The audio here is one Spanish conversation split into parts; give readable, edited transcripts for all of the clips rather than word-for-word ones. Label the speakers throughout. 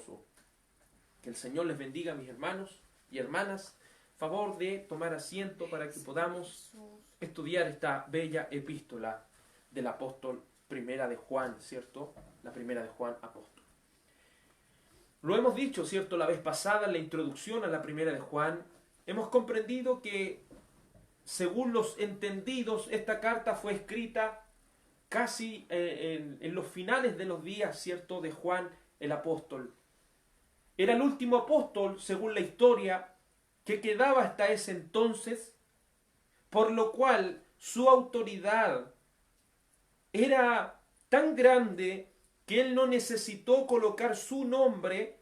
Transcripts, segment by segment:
Speaker 1: gozo. Que el Señor les bendiga, mis hermanos y hermanas. Favor de tomar asiento para que podamos estudiar esta bella epístola del apóstol Primera de Juan, ¿cierto? La Primera de Juan, apóstol. Lo hemos dicho, ¿cierto? La vez pasada, en la introducción a la Primera de Juan, hemos comprendido que, según los entendidos, esta carta fue escrita casi en los finales de los días, ¿cierto?, de Juan el apóstol. Era el último apóstol, según la historia, que quedaba hasta ese entonces, por lo cual su autoridad era tan grande que él no necesitó colocar su nombre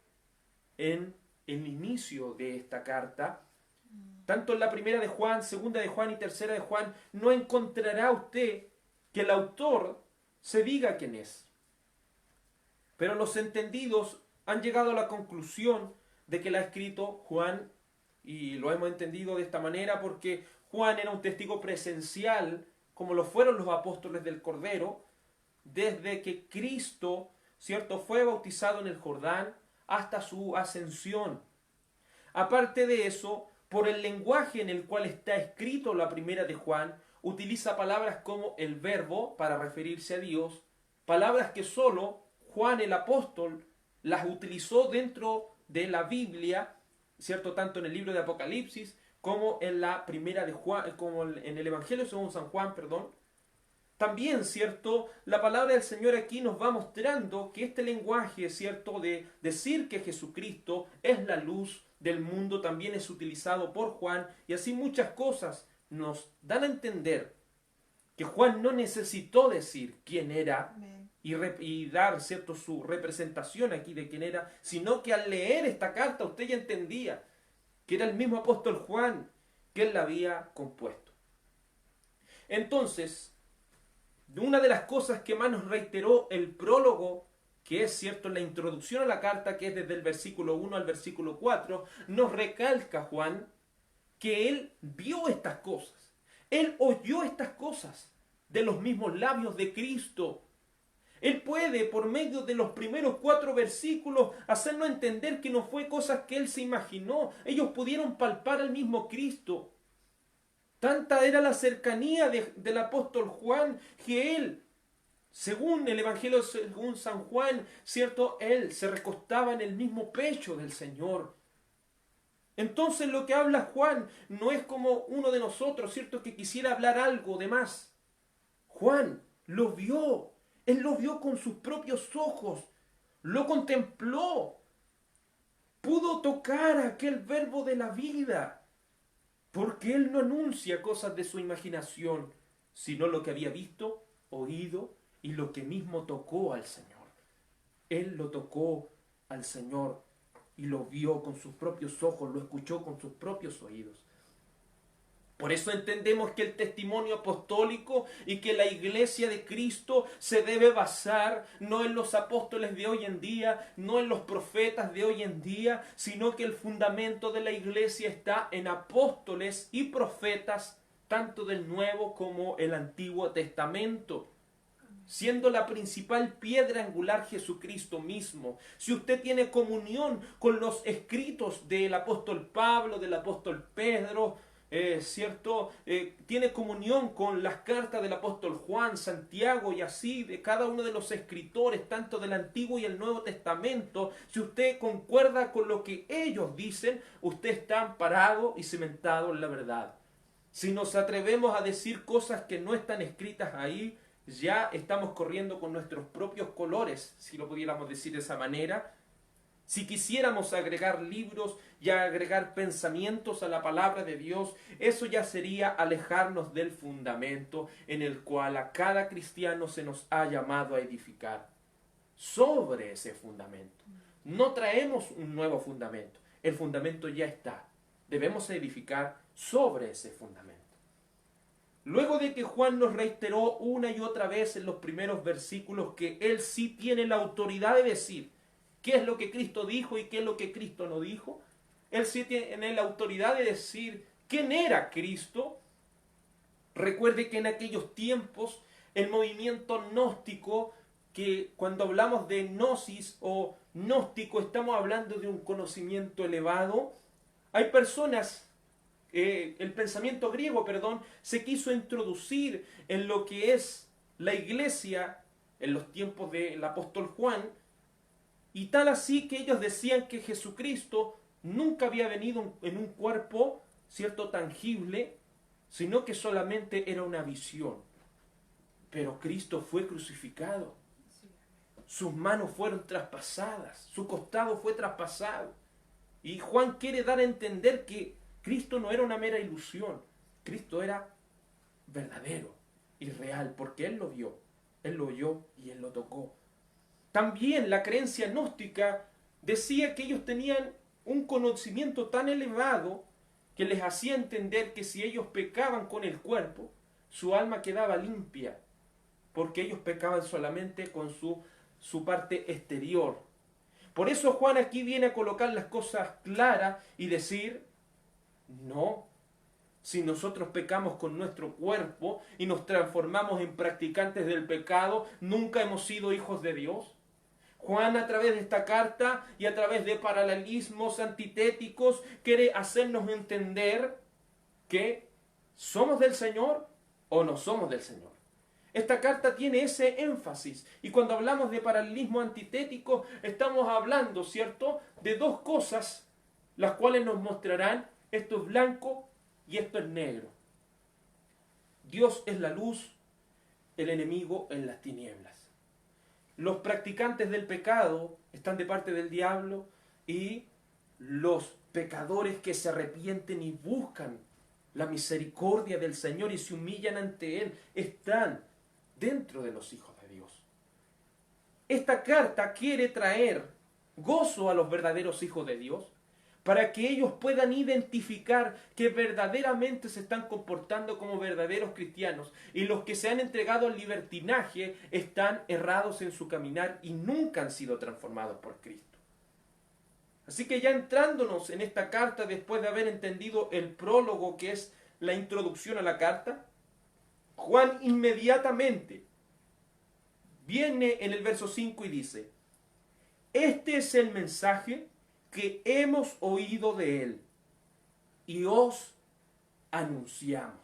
Speaker 1: en el inicio de esta carta. Tanto en la Primera de Juan, Segunda de Juan y Tercera de Juan, no encontrará usted que el autor se diga quién es. Pero los entendidos han llegado a la conclusión de que la ha escrito Juan, y lo hemos entendido de esta manera porque Juan era un testigo presencial, como lo fueron los apóstoles del Cordero, desde que Cristo, ¿cierto?, fue bautizado en el Jordán hasta su ascensión. Aparte de eso, por el lenguaje en el cual está escrito la Primera de Juan, utiliza palabras como el verbo para referirse a Dios, palabras que solo Juan el apóstol las utilizó dentro de la Biblia, ¿cierto?, tanto en el libro de Apocalipsis como en la Primera de Juan, como en el Evangelio según San Juan, perdón. También, ¿cierto?, la palabra del Señor aquí nos va mostrando que este lenguaje, ¿cierto?, de decir que Jesucristo es la luz del mundo, también es utilizado por Juan, y así muchas cosas nos dan a entender que Juan no necesitó decir quién era y dar, ¿cierto?, su representación aquí de quién era, sino que al leer esta carta usted ya entendía que era el mismo apóstol Juan que él la había compuesto. Entonces, una de las cosas que más nos reiteró el prólogo, que es, cierto, la introducción a la carta, que es desde el versículo 1 al versículo 4, nos recalca Juan que él vio estas cosas, él oyó estas cosas de los mismos labios de Cristo. Él puede, por medio de los primeros 4 versículos, hacernos entender que no fue cosas que él se imaginó. Ellos pudieron palpar al mismo Cristo. Tanta era la cercanía del apóstol Juan que él, según el Evangelio según San Juan, ¿cierto?, él se recostaba en el mismo pecho del Señor. Entonces lo que habla Juan no es como uno de nosotros, ¿cierto?, que quisiera hablar algo de más. Juan lo vio. Él lo vio con sus propios ojos, lo contempló, pudo tocar aquel verbo de la vida, porque él no anuncia cosas de su imaginación, sino lo que había visto, oído y lo que mismo tocó al Señor. Él lo tocó al Señor y lo vio con sus propios ojos, lo escuchó con sus propios oídos. Por eso entendemos que el testimonio apostólico y que la iglesia de Cristo se debe basar no en los apóstoles de hoy en día, no en los profetas de hoy en día, sino que el fundamento de la iglesia está en apóstoles y profetas, tanto del Nuevo como el Antiguo Testamento, siendo la principal piedra angular Jesucristo mismo. Si usted tiene comunión con los escritos del apóstol Pablo, del apóstol Pedro, ¿cierto? Tiene comunión con las cartas del apóstol Juan, Santiago y así de cada uno de los escritores, tanto del Antiguo y el Nuevo Testamento. Si usted concuerda con lo que ellos dicen, usted está amparado y cimentado en la verdad. Si nos atrevemos a decir cosas que no están escritas ahí, ya estamos corriendo con nuestros propios colores, si lo pudiéramos decir de esa manera. Si quisiéramos agregar libros y agregar pensamientos a la palabra de Dios, eso ya sería alejarnos del fundamento en el cual a cada cristiano se nos ha llamado a edificar. Sobre ese fundamento. No traemos un nuevo fundamento. El fundamento ya está. Debemos edificar sobre ese fundamento. Luego de que Juan nos reiteró una y otra vez en los primeros versículos que él sí tiene la autoridad de decir qué es lo que Cristo dijo y qué es lo que Cristo no dijo, él sí tiene la autoridad de decir quién era Cristo. Recuerde que en aquellos tiempos el movimiento gnóstico que cuando hablamos de gnosis o gnóstico estamos hablando de un conocimiento elevado. Hay personas, el pensamiento griego, perdón, se quiso introducir en lo que es la iglesia en los tiempos del apóstol Juan, y tal así que ellos decían que Jesucristo nunca había venido en un cuerpo, cierto, tangible, sino que solamente era una visión. Pero Cristo fue crucificado. Sus manos fueron traspasadas, su costado fue traspasado. Y Juan quiere dar a entender que Cristo no era una mera ilusión, Cristo era verdadero y real, porque Él lo vio, Él lo oyó y Él lo tocó. También la creencia gnóstica decía que ellos tenían un conocimiento tan elevado que les hacía entender que si ellos pecaban con el cuerpo, su alma quedaba limpia, porque ellos pecaban solamente con su parte exterior. Por eso Juan aquí viene a colocar las cosas claras y decir, no, si nosotros pecamos con nuestro cuerpo y nos transformamos en practicantes del pecado, nunca hemos sido hijos de Dios. Juan, a través de esta carta y a través de paralelismos antitéticos, quiere hacernos entender que somos del Señor o no somos del Señor. Esta carta tiene ese énfasis, y cuando hablamos de paralelismo antitético estamos hablando, ¿cierto?, de dos cosas las cuales nos mostrarán esto es blanco y esto es negro. Dios es la luz, el enemigo en las tinieblas. Los practicantes del pecado están de parte del diablo y los pecadores que se arrepienten y buscan la misericordia del Señor y se humillan ante Él están dentro de los hijos de Dios. Esta carta quiere traer gozo a los verdaderos hijos de Dios para que ellos puedan identificar que verdaderamente se están comportando como verdaderos cristianos, y los que se han entregado al libertinaje están errados en su caminar y nunca han sido transformados por Cristo. Así que ya entrándonos en esta carta, después de haber entendido el prólogo, que es la introducción a la carta, Juan inmediatamente viene en el verso 5 y dice: este es el mensaje que hemos oído de Él y os anunciamos.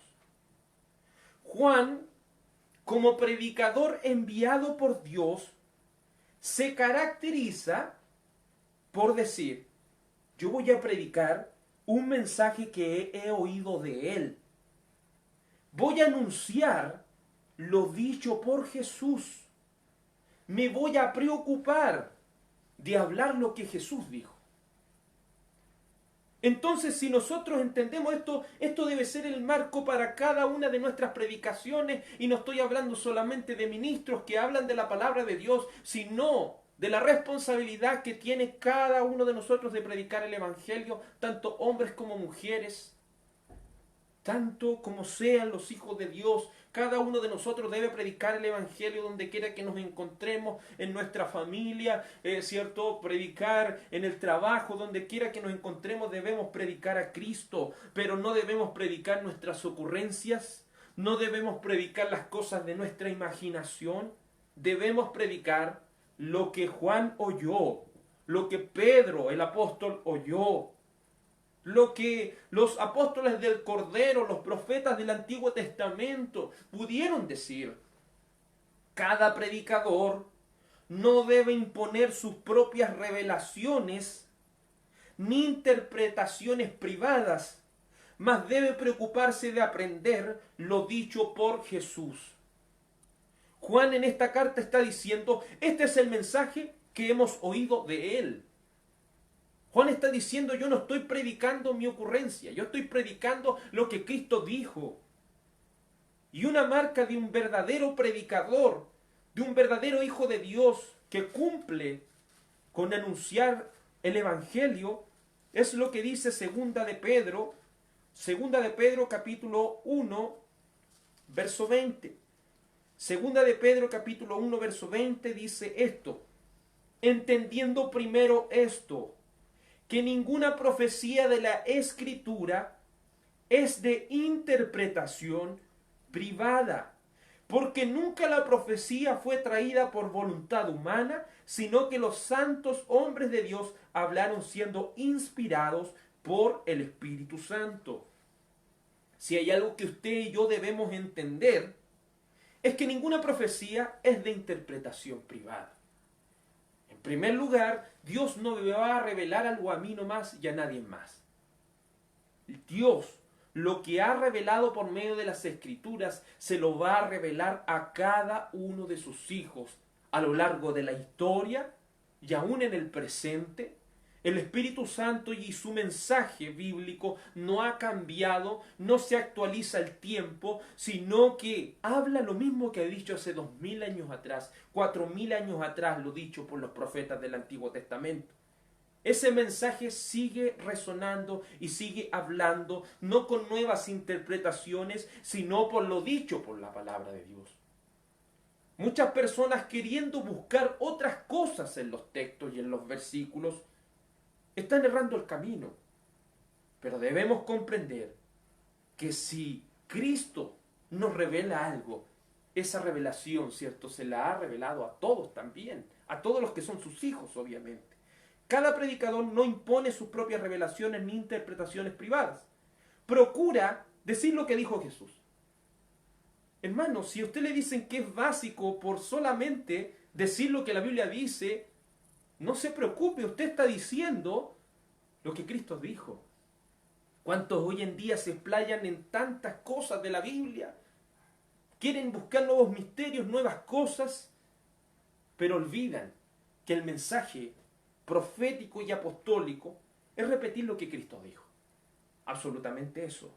Speaker 1: Juan, como predicador enviado por Dios, se caracteriza por decir: yo voy a predicar un mensaje que he oído de Él. Voy a anunciar lo dicho por Jesús. Me voy a preocupar de hablar lo que Jesús dijo. Entonces, si nosotros entendemos esto, esto debe ser el marco para cada una de nuestras predicaciones, y no estoy hablando solamente de ministros que hablan de la palabra de Dios, sino de la responsabilidad que tiene cada uno de nosotros de predicar el Evangelio, tanto hombres como mujeres, tanto como sean los hijos de Dios. Cada uno de nosotros debe predicar el Evangelio donde quiera que nos encontremos, en nuestra familia, ¿cierto? Predicar en el trabajo, donde quiera que nos encontremos debemos predicar a Cristo, pero no debemos predicar nuestras ocurrencias, no debemos predicar las cosas de nuestra imaginación, debemos predicar lo que Juan oyó, lo que Pedro, el apóstol, oyó, lo que los apóstoles del Cordero, los profetas del Antiguo Testamento pudieron decir. Cada predicador no debe imponer sus propias revelaciones ni interpretaciones privadas, mas debe preocuparse de aprender lo dicho por Jesús. Juan en esta carta está diciendo: este es el mensaje que hemos oído de Él. Juan está diciendo: yo no estoy predicando mi ocurrencia, yo estoy predicando lo que Cristo dijo. Y una marca de un verdadero predicador, de un verdadero hijo de Dios que cumple con anunciar el Evangelio, es lo que dice segunda de Pedro capítulo 1, verso 20. Segunda de Pedro capítulo 1, verso 20 dice esto: entendiendo primero esto, que ninguna profecía de la Escritura es de interpretación privada, porque nunca la profecía fue traída por voluntad humana, sino que los santos hombres de Dios hablaron siendo inspirados por el Espíritu Santo. Si hay algo que usted y yo debemos entender, es que ninguna profecía es de interpretación privada. En primer lugar, Dios no me va a revelar algo a mí nomás y a nadie más. Dios, lo que ha revelado por medio de las Escrituras, se lo va a revelar a cada uno de sus hijos a lo largo de la historia y aún en el presente. El Espíritu Santo y su mensaje bíblico no ha cambiado, no se actualiza el tiempo, sino que habla lo mismo que ha dicho hace 2000 años atrás, 4000 años atrás, lo dicho por los profetas del Antiguo Testamento. Ese mensaje sigue resonando y sigue hablando, no con nuevas interpretaciones, sino por lo dicho por la palabra de Dios. Muchas personas queriendo buscar otras cosas en los textos y en los versículos, están errando el camino. Pero debemos comprender que si Cristo nos revela algo, esa revelación, ¿cierto?, se la ha revelado a todos también, a todos los que son sus hijos, obviamente. Cada predicador no impone sus propias revelaciones ni interpretaciones privadas. Procura decir lo que dijo Jesús. Hermano, si a usted le dicen que es básico por solamente decir lo que la Biblia dice, no se preocupe, usted está diciendo lo que Cristo dijo. ¿Cuántos hoy en día se explayan en tantas cosas de la Biblia? Quieren buscar nuevos misterios, nuevas cosas, pero olvidan que el mensaje profético y apostólico es repetir lo que Cristo dijo. Absolutamente eso.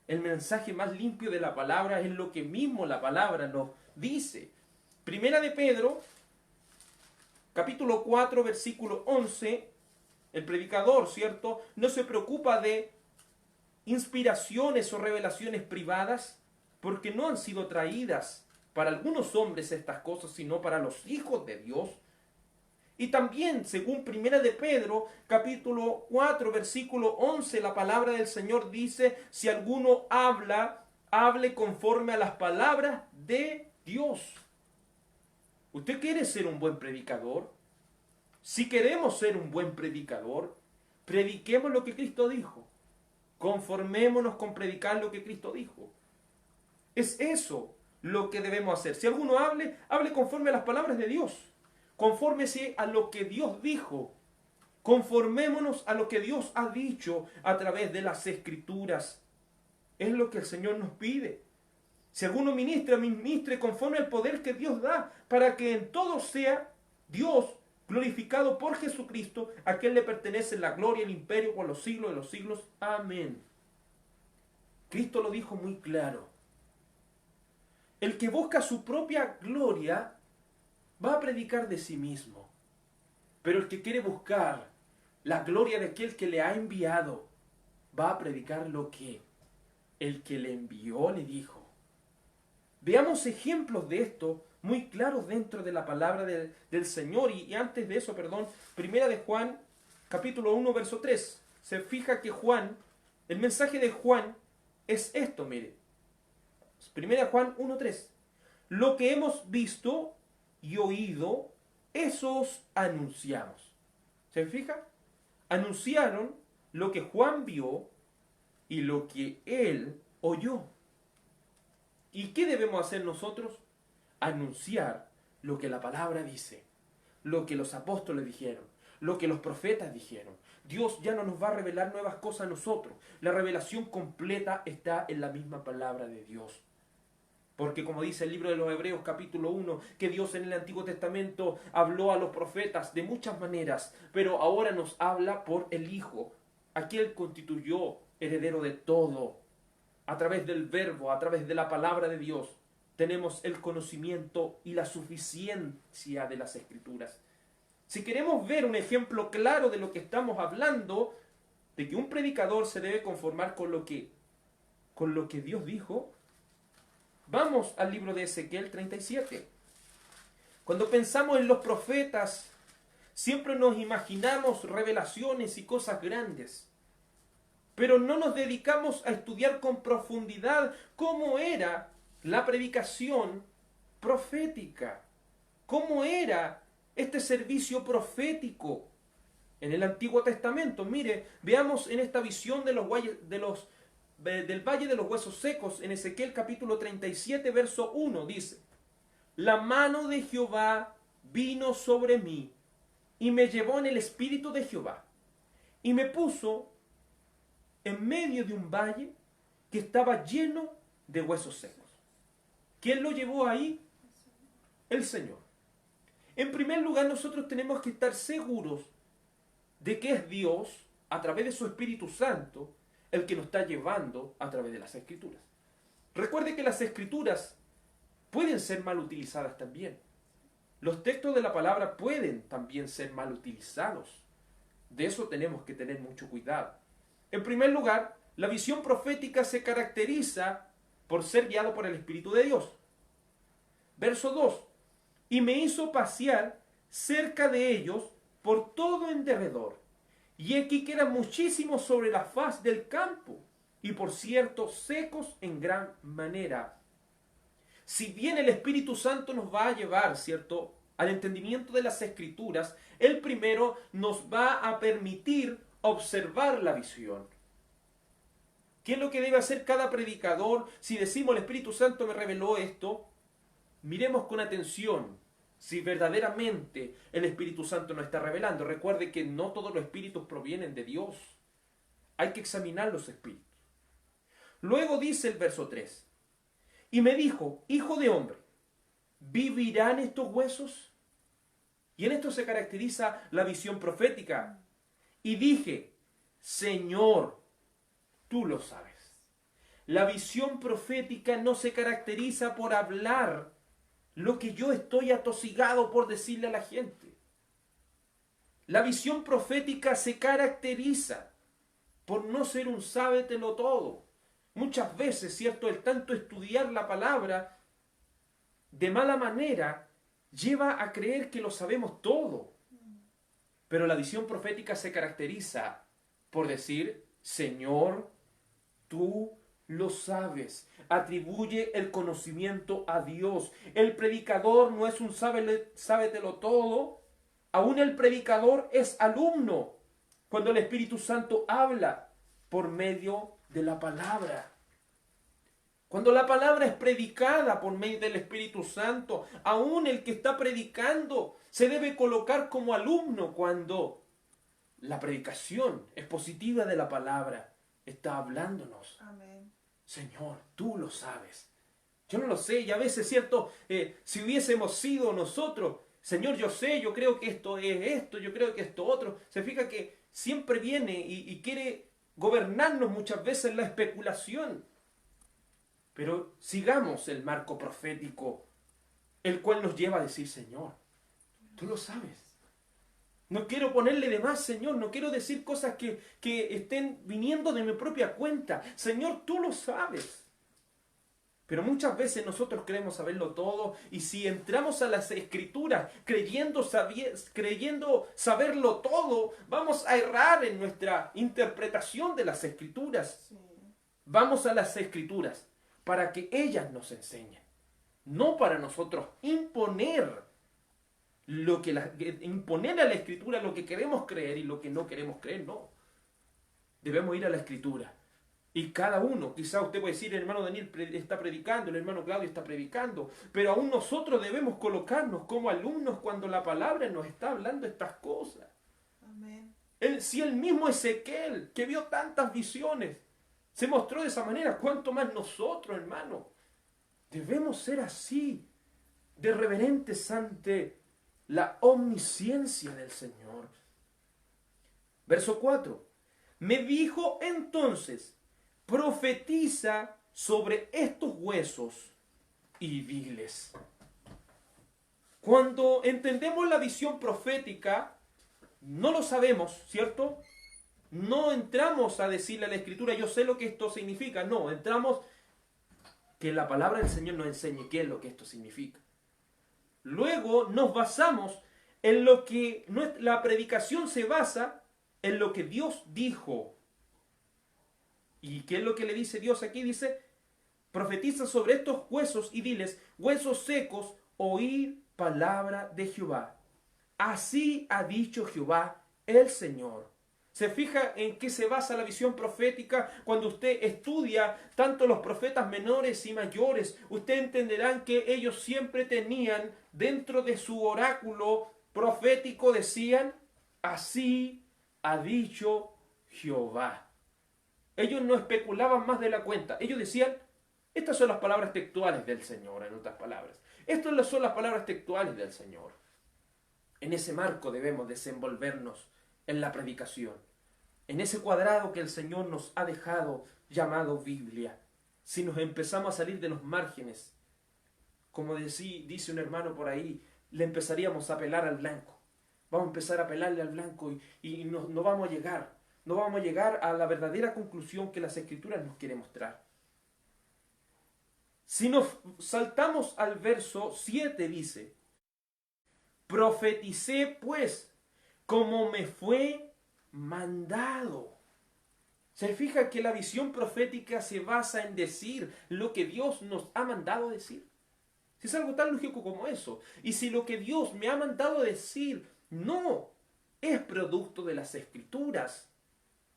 Speaker 1: El mensaje más limpio de la palabra es lo que mismo la palabra nos dice. Primera de Pedro, capítulo 4, versículo 11, el predicador, ¿cierto?, no se preocupa de inspiraciones o revelaciones privadas, porque no han sido traídas para algunos hombres estas cosas, sino para los hijos de Dios. Y también, según Primera de Pedro, capítulo 4, versículo 11, la palabra del Señor dice, si alguno habla, hable conforme a las palabras de Dios. ¿Usted quiere ser un buen predicador? Si queremos ser un buen predicador, prediquemos lo que Cristo dijo. Conformémonos con predicar lo que Cristo dijo. Es eso lo que debemos hacer. Si alguno hable, hable conforme a las palabras de Dios. Confórmese a lo que Dios dijo. Conformémonos a lo que Dios ha dicho a través de las Escrituras. Es lo que el Señor nos pide. Si alguno ministra, ministre conforme al poder que Dios da, para que en todo sea Dios glorificado por Jesucristo, a quien le pertenece la gloria y el imperio por los siglos de los siglos. Amén. Cristo lo dijo muy claro. El que busca su propia gloria va a predicar de sí mismo. Pero el que quiere buscar la gloria de aquel que le ha enviado, va a predicar lo que el que le envió le dijo. Veamos ejemplos de esto muy claros dentro de la palabra del Señor. Y antes de eso, Primera de Juan, capítulo 1, verso 3. Se fija que Juan, el mensaje de Juan es esto, mire. Primera de Juan 1, 3. Lo que hemos visto y oído, eso os anunciamos. ¿Se fija? Anunciaron lo que Juan vio y lo que él oyó. ¿Y qué debemos hacer nosotros? Anunciar lo que la palabra dice, lo que los apóstoles dijeron, lo que los profetas dijeron. Dios ya no nos va a revelar nuevas cosas a nosotros. La revelación completa está en la misma palabra de Dios. Porque como dice el libro de los Hebreos capítulo 1, que Dios en el Antiguo Testamento habló a los profetas de muchas maneras, pero ahora nos habla por el Hijo, aquel constituyó heredero de todo. A través del verbo, a través de la palabra de Dios, tenemos el conocimiento y la suficiencia de las Escrituras. Si queremos ver un ejemplo claro de lo que estamos hablando, de que un predicador se debe conformar con lo que Dios dijo, vamos al libro de Ezequiel 37. Cuando pensamos en los profetas, siempre nos imaginamos revelaciones y cosas grandes, pero no nos dedicamos a estudiar con profundidad cómo era la predicación profética. ¿Cómo era este servicio profético en el Antiguo Testamento? Mire, veamos en esta visión del Valle de los Huesos Secos, en Ezequiel capítulo 37, verso 1, dice: la mano de Jehová vino sobre mí, y me llevó en el espíritu de Jehová, y me puso en medio de un valle que estaba lleno de huesos secos. ¿Quién lo llevó ahí? El Señor. En primer lugar, nosotros tenemos que estar seguros de que es Dios, a través de su Espíritu Santo, el que nos está llevando a través de las Escrituras. Recuerde que las Escrituras pueden ser mal utilizadas también. Los textos de la palabra pueden también ser mal utilizados. De eso tenemos que tener mucho cuidado. En primer lugar, la visión profética se caracteriza por ser guiado por el Espíritu de Dios. Verso 2. Y me hizo pasear cerca de ellos por todo en derredor. Y aquí que eran muchísimos sobre la faz del campo, y por cierto secos en gran manera. Si bien el Espíritu Santo nos va a llevar, ¿cierto?, al entendimiento de las Escrituras, Él primero nos va a permitir observar la visión. ¿Qué es lo que debe hacer cada predicador? Si decimos el Espíritu Santo me reveló esto, miremos con atención si verdaderamente el Espíritu Santo nos está revelando. Recuerde que no todos los espíritus provienen de Dios. Hay que examinar los espíritus. Luego dice el verso 3. Y me dijo: hijo de hombre, ¿vivirán estos huesos? Y en esto se caracteriza la visión profética. Y dije: Señor, tú lo sabes. La visión profética no se caracteriza por hablar lo que yo estoy atosigado por decirle a la gente. La visión profética se caracteriza por no ser un sábetelo todo. Muchas veces, ¿cierto?, el tanto estudiar la palabra de mala manera lleva a creer que lo sabemos todo. Pero la visión profética se caracteriza por decir: Señor, tú lo sabes. Atribuye el conocimiento a Dios. El predicador no es un sábetelo todo. Aún el predicador es alumno cuando el Espíritu Santo habla por medio de la palabra. Cuando la palabra es predicada por medio del Espíritu Santo, aún el que está predicando se debe colocar como alumno cuando la predicación expositiva de la palabra está hablándonos.
Speaker 2: Amén.
Speaker 1: Señor, tú lo sabes. Yo no lo sé, y a veces, ¿cierto? Si hubiésemos sido nosotros, Señor, yo sé, yo creo que esto es esto, yo creo que esto otro. Se fija que siempre viene y quiere gobernarnos muchas veces la especulación. Pero sigamos el marco profético, el cual nos lleva a decir: Señor, tú lo sabes. No quiero ponerle de más, Señor, no quiero decir cosas que estén viniendo de mi propia cuenta. Señor, tú lo sabes. Pero muchas veces nosotros creemos saberlo todo, y si entramos a las Escrituras creyendo saberlo todo, vamos a errar en nuestra interpretación de las Escrituras.
Speaker 2: Sí.
Speaker 1: Vamos a las Escrituras para que ellas nos enseñen, no para nosotros imponer imponer a la Escritura lo que queremos creer y lo que no queremos creer. No, debemos ir a la Escritura, y cada uno, quizá usted puede decir: el hermano Daniel está predicando, el hermano Claudio está predicando, pero aún nosotros debemos colocarnos como alumnos cuando la palabra nos está hablando estas cosas.
Speaker 2: Amén.
Speaker 1: Si el mismo Ezequiel, que vio tantas visiones, se mostró de esa manera, ¿cuánto más nosotros, hermano? Debemos ser así, de reverentes ante la omnisciencia del Señor. Verso 4. Me dijo entonces: profetiza sobre estos huesos y diles. Cuando entendemos la visión profética, no lo sabemos, ¿cierto? No entramos a decirle a la Escritura: yo sé lo que esto significa. No, entramos que la palabra del Señor nos enseñe qué es lo que esto significa. Luego nos basamos en lo que la predicación se basa en lo que Dios dijo. ¿Y qué es lo que le dice Dios aquí? Dice: Profetiza sobre estos huesos y diles, huesos secos, oíd palabra de Jehová. Así ha dicho Jehová el Señor. ¿Se fija en qué se basa la visión profética? Cuando usted estudia tanto los profetas menores y mayores, usted entenderá que ellos siempre tenían dentro de su oráculo profético, decían, así ha dicho Jehová. Ellos no especulaban más de la cuenta. Ellos decían, estas son las palabras textuales del Señor, en otras palabras. Estas son las palabras textuales del Señor. En ese marco debemos desenvolvernos en la predicación, en ese cuadrado que el Señor nos ha dejado llamado Biblia. Si nos empezamos a salir de los márgenes, como dice un hermano por ahí, le empezaríamos a apelar al blanco. Vamos a empezar a apelarle al blanco y no vamos a llegar. No vamos a llegar a la verdadera conclusión que las Escrituras nos quieren mostrar. Si nos saltamos al verso 7 dice, profeticé pues como me fue mandado. Se fija que la visión profética se basa en decir lo que Dios nos ha mandado decir. Si es algo tan lógico como eso. Y si lo que Dios me ha mandado decir no es producto de las Escrituras,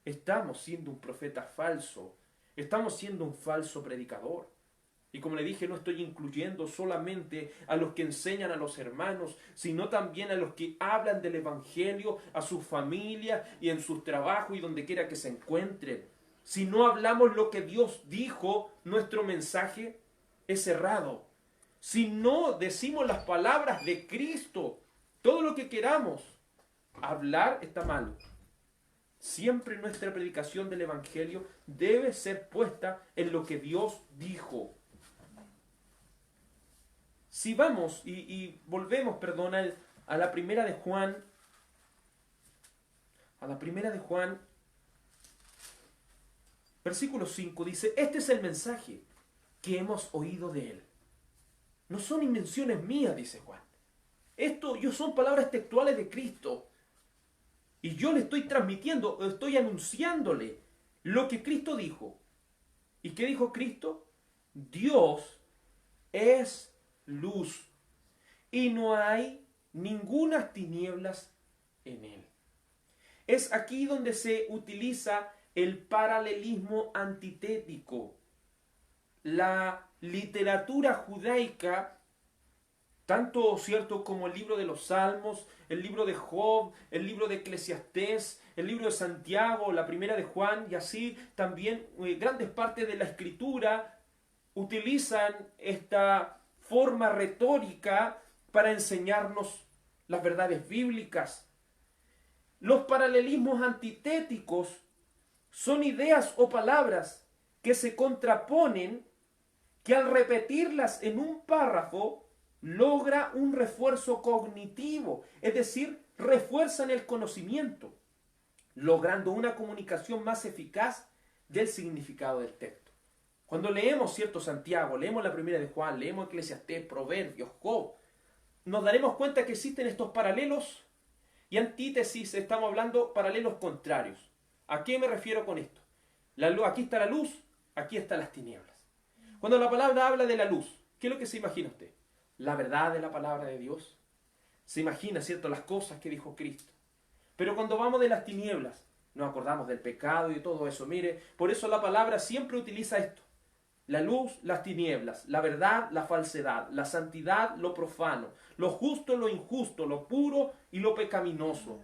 Speaker 1: estamos siendo un profeta falso. Estamos siendo un falso predicador. Y como le dije, no estoy incluyendo solamente a los que enseñan a los hermanos, sino también a los que hablan del Evangelio, a su familia y en sus trabajos y donde quiera que se encuentren. Si no hablamos lo que Dios dijo, nuestro mensaje es errado. Si no decimos las palabras de Cristo, todo lo que queramos hablar está mal. Siempre nuestra predicación del Evangelio debe ser puesta en lo que Dios dijo. Si vamos y volvemos, a la primera de Juan, versículo 5 dice, este es el mensaje que hemos oído de él. No son invenciones mías, dice Juan. Son palabras textuales de Cristo. Y yo le estoy transmitiendo, estoy anunciándole lo que Cristo dijo. ¿Y qué dijo Cristo? Dios es luz y no hay ninguna tinieblas en él. Es aquí donde se utiliza el paralelismo antitético. La literatura judaica, tanto cierto como el libro de los Salmos, el libro de Job, el libro de Eclesiastés, el libro de Santiago, la primera de Juan y así también grandes partes de la Escritura utilizan esta forma retórica para enseñarnos las verdades bíblicas. Los paralelismos antitéticos son ideas o palabras que se contraponen, que al repetirlas en un párrafo logra un refuerzo cognitivo, es decir, refuerzan el conocimiento, logrando una comunicación más eficaz del significado del texto. Cuando leemos cierto Santiago, leemos la primera de Juan, leemos Eclesiastés, Proverbios, Job, nos daremos cuenta que existen estos paralelos y antítesis, estamos hablando paralelos contrarios. ¿A qué me refiero con esto? Aquí está la luz, aquí están las tinieblas. Cuando la palabra habla de la luz, ¿qué es lo que se imagina usted? La verdad de la palabra de Dios. Se imagina, ¿cierto?, las cosas que dijo Cristo. Pero cuando vamos de las tinieblas, nos acordamos del pecado y todo eso. Mire, por eso la palabra siempre utiliza esto. La luz, las tinieblas, la verdad, la falsedad, la santidad, lo profano, lo justo, lo injusto, lo puro y lo pecaminoso.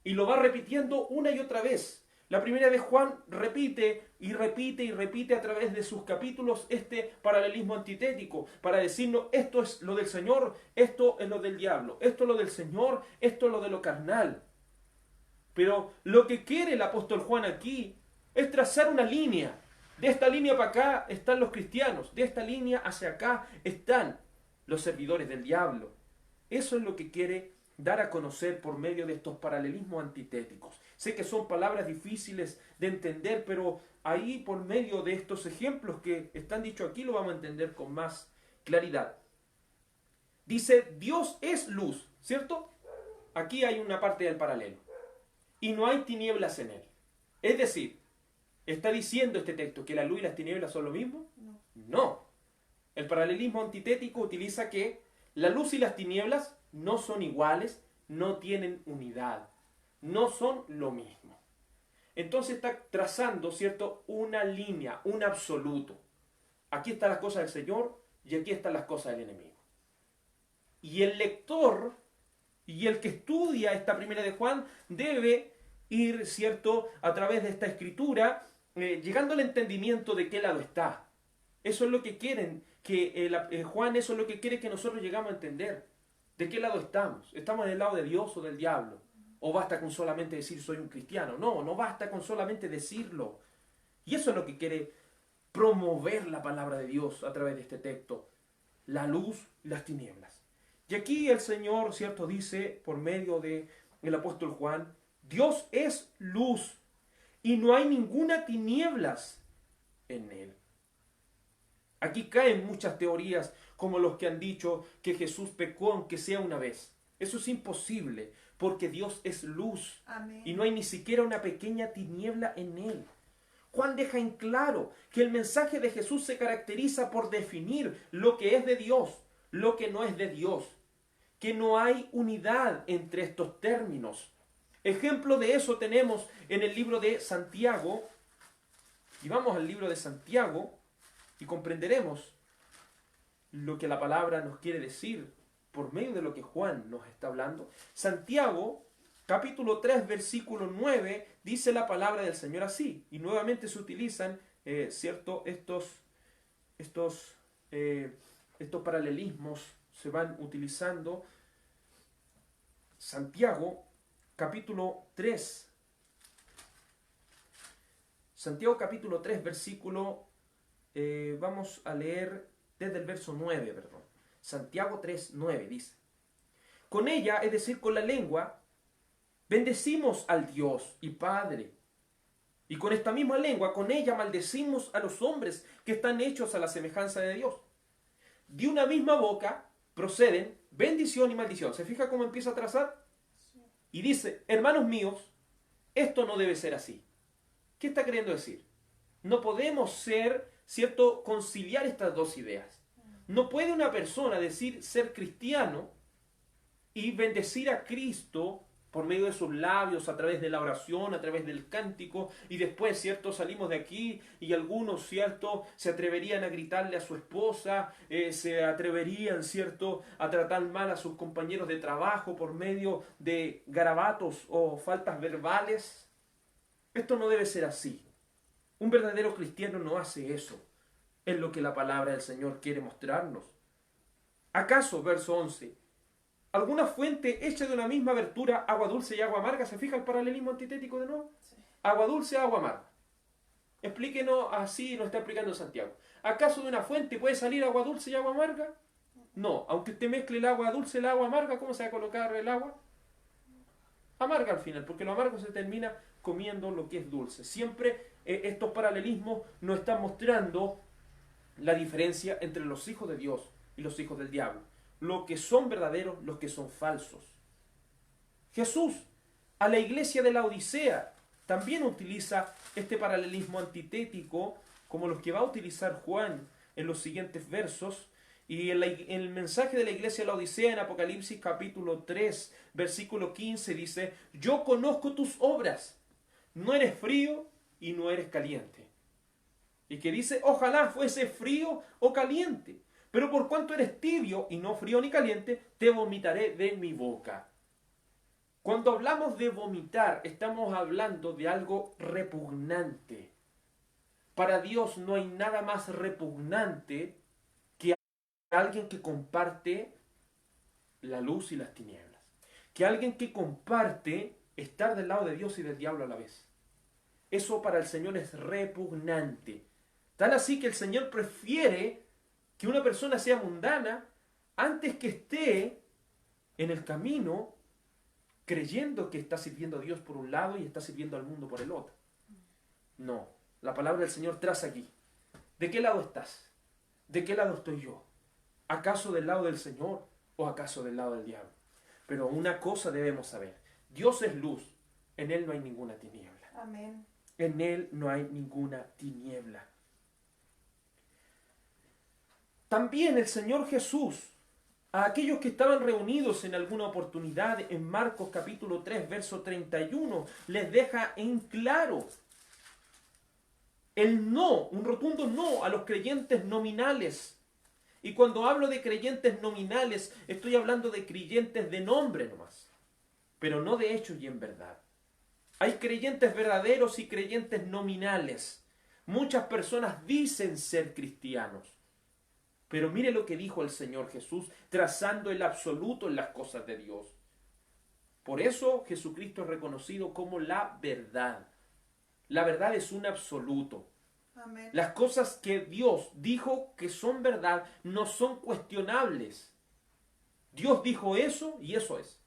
Speaker 1: Y lo va repitiendo una y otra vez. La primera de Juan repite y repite y repite a través de sus capítulos este paralelismo antitético para decirnos esto es lo del Señor, esto es lo del diablo, esto es lo del Señor, esto es lo de lo carnal. Pero lo que quiere el apóstol Juan aquí es trazar una línea. De esta línea para acá están los cristianos, de esta línea hacia acá están los servidores del diablo. Eso es lo que quiere dar a conocer por medio de estos paralelismos antitéticos. Sé que son palabras difíciles de entender, pero ahí por medio de estos ejemplos que están dichos aquí lo vamos a entender con más claridad. Dice, Dios es luz, ¿cierto? Aquí hay una parte del paralelo. Y no hay tinieblas en él. Es decir, ¿está diciendo este texto que la luz y las tinieblas son lo mismo?
Speaker 2: No.
Speaker 1: No. El paralelismo antitético utiliza que la luz y las tinieblas no son iguales, no tienen unidad, no son lo mismo. Entonces está trazando, ¿cierto?, una línea, un absoluto. Aquí están las cosas del Señor y aquí están las cosas del enemigo. Y el lector y el que estudia esta primera de Juan debe ir, ¿cierto?, a través de esta escritura, llegando al entendimiento de qué lado está. Eso es lo que quieren, que Juan, eso es lo que quiere que nosotros llegamos a entender. ¿De qué lado estamos? ¿Estamos en el lado de Dios o del diablo? ¿O basta con solamente decir soy un cristiano? No, no basta con solamente decirlo. Y eso es lo que quiere promover la palabra de Dios a través de este texto. La luz y las tinieblas. Y aquí el Señor, ¿cierto?, dice por medio del apóstol Juan, Dios es luz y no hay ninguna tinieblas en él. Aquí caen muchas teorías como los que han dicho que Jesús pecó aunque sea una vez. Eso es imposible porque Dios es luz. Amén. Y no hay ni siquiera una pequeña tiniebla en él. Juan deja en claro que el mensaje de Jesús se caracteriza por definir lo que es de Dios, lo que no es de Dios, que no hay unidad entre estos términos. Ejemplo de eso tenemos en el libro de Santiago, y vamos al libro de Santiago y comprenderemos lo que la palabra nos quiere decir por medio de lo que Juan nos está hablando. Santiago, capítulo 3, versículo 9, dice la palabra del Señor así, y nuevamente se utilizan, ¿cierto?, estos paralelismos se van utilizando. Santiago, capítulo 3. Santiago, capítulo 3, versículo, vamos a leer desde el verso 9, perdón. Santiago 3, 9 dice, con ella, es decir, con la lengua, bendecimos al Dios y Padre. Y con esta misma lengua, con ella maldecimos a los hombres que están hechos a la semejanza de Dios. De una misma boca proceden bendición y maldición. ¿Se fija cómo empieza a trazar? Y dice, hermanos míos, esto no debe ser así. ¿Qué está queriendo decir? No podemos conciliar estas dos ideas. No puede una persona decir ser cristiano y bendecir a Cristo por medio de sus labios, a través de la oración, a través del cántico, y después, ¿cierto?, salimos de aquí y algunos, ¿cierto?, se atreverían a gritarle a su esposa, se atreverían, ¿cierto?, a tratar mal a sus compañeros de trabajo por medio de garabatos o faltas verbales. Esto no debe ser así. Un verdadero cristiano no hace eso. Es lo que la palabra del Señor quiere mostrarnos. ¿Acaso, verso 11, alguna fuente hecha de una misma abertura, agua dulce y agua amarga? ¿Se fija el paralelismo antitético de nuevo? Sí. Agua dulce, agua amarga. Explíquenos así, nos está explicando Santiago. ¿Acaso de una fuente puede salir agua dulce y agua amarga? No, aunque usted mezcle el agua dulce y el agua amarga, ¿cómo se va a colocar el agua? Amarga al final, porque lo amargo se termina comiendo lo que es dulce. Siempre estos paralelismos nos están mostrando la diferencia entre los hijos de Dios y los hijos del diablo. Los que son verdaderos, los que son falsos. Jesús, a la iglesia de la Odisea, también utiliza este paralelismo antitético, como los que va a utilizar Juan en los siguientes versos. Y en el mensaje de la iglesia de la Odisea, en Apocalipsis capítulo 3, versículo 15, dice, yo conozco tus obras, no eres frío y no eres caliente. Y que dice, ojalá fuese frío o caliente, pero por cuanto eres tibio y no frío ni caliente, te vomitaré de mi boca. Cuando hablamos de vomitar, estamos hablando de algo repugnante. Para Dios no hay nada más repugnante que alguien que comparte la luz y las tinieblas. Que alguien que comparte estar del lado de Dios y del diablo a la vez. Eso para el Señor es repugnante. Tal así que el Señor prefiere que una persona sea mundana antes que esté en el camino creyendo que está sirviendo a Dios por un lado y está sirviendo al mundo por el otro. No, la palabra del Señor traza aquí. ¿De qué lado estás? ¿De qué lado estoy yo? ¿Acaso del lado del Señor o acaso del lado del diablo? Pero una cosa debemos saber. Dios es luz. En Él no hay ninguna tiniebla.
Speaker 2: Amén.
Speaker 1: En Él no hay ninguna tiniebla. También el Señor Jesús, a aquellos que estaban reunidos en alguna oportunidad, en Marcos capítulo 3, verso 31, les deja en claro el no, un rotundo no a los creyentes nominales. Y cuando hablo de creyentes nominales, estoy hablando de creyentes de nombre nomás, pero no de hechos y en verdad. Hay creyentes verdaderos y creyentes nominales. Muchas personas dicen ser cristianos, pero mire lo que dijo el Señor Jesús, trazando el absoluto en las cosas de Dios. Por eso Jesucristo es reconocido como la verdad. La verdad es un absoluto.
Speaker 2: Amén.
Speaker 1: Las cosas que Dios dijo que son verdad no son cuestionables. Dios dijo eso y eso es.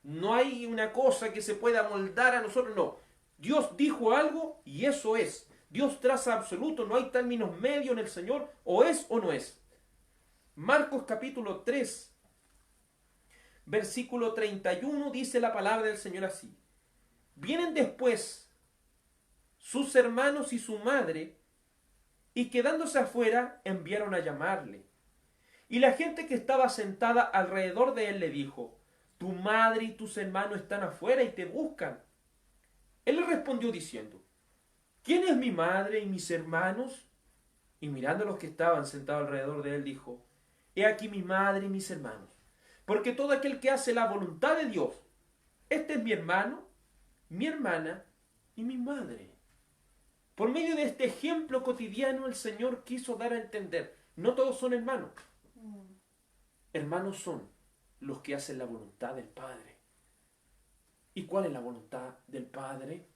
Speaker 1: No hay una cosa que se pueda moldar a nosotros, no. Dios dijo algo y eso es. Dios traza absoluto, no hay términos medios en el Señor, o es o no es. Marcos capítulo 3, versículo 31 dice la palabra del Señor así. Vienen después sus hermanos y su madre, y quedándose afuera enviaron a llamarle. Y la gente que estaba sentada alrededor de él le dijo, tu madre y tus hermanos están afuera y te buscan. Él le respondió diciendo, ¿quién es mi madre y mis hermanos? Y mirando a los que estaban sentados alrededor de él, dijo, he aquí mi madre y mis hermanos. Porque todo aquel que hace la voluntad de Dios, este es mi hermano, mi hermana y mi madre. Por medio de este ejemplo cotidiano, el Señor quiso dar a entender, no todos son hermanos. Hermanos son los que hacen la voluntad del Padre. ¿Y cuál es la voluntad del Padre?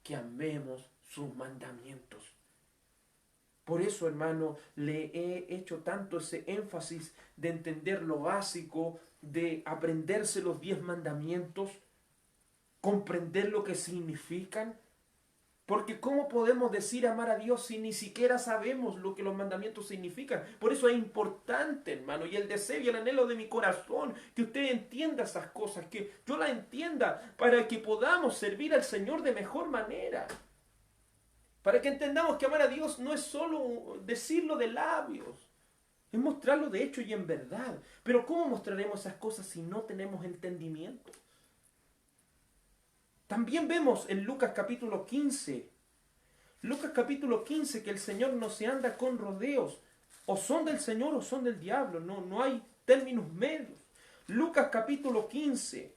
Speaker 1: Que amemos sus mandamientos. Por eso, hermano, le he hecho tanto ese énfasis de entender lo básico, de aprenderse los 10 mandamientos, comprender lo que significan. Porque ¿cómo podemos decir amar a Dios si ni siquiera sabemos lo que los mandamientos significan? Por eso es importante, hermano, y el deseo y el anhelo de mi corazón, que usted entienda esas cosas, que yo las entienda, para que podamos servir al Señor de mejor manera. Para que entendamos que amar a Dios no es solo decirlo de labios, es mostrarlo de hecho y en verdad. Pero ¿cómo mostraremos esas cosas si no tenemos entendimiento? También vemos en Lucas capítulo 15, que el Señor no se anda con rodeos, o son del Señor o son del diablo, no hay términos medios. Lucas capítulo 15,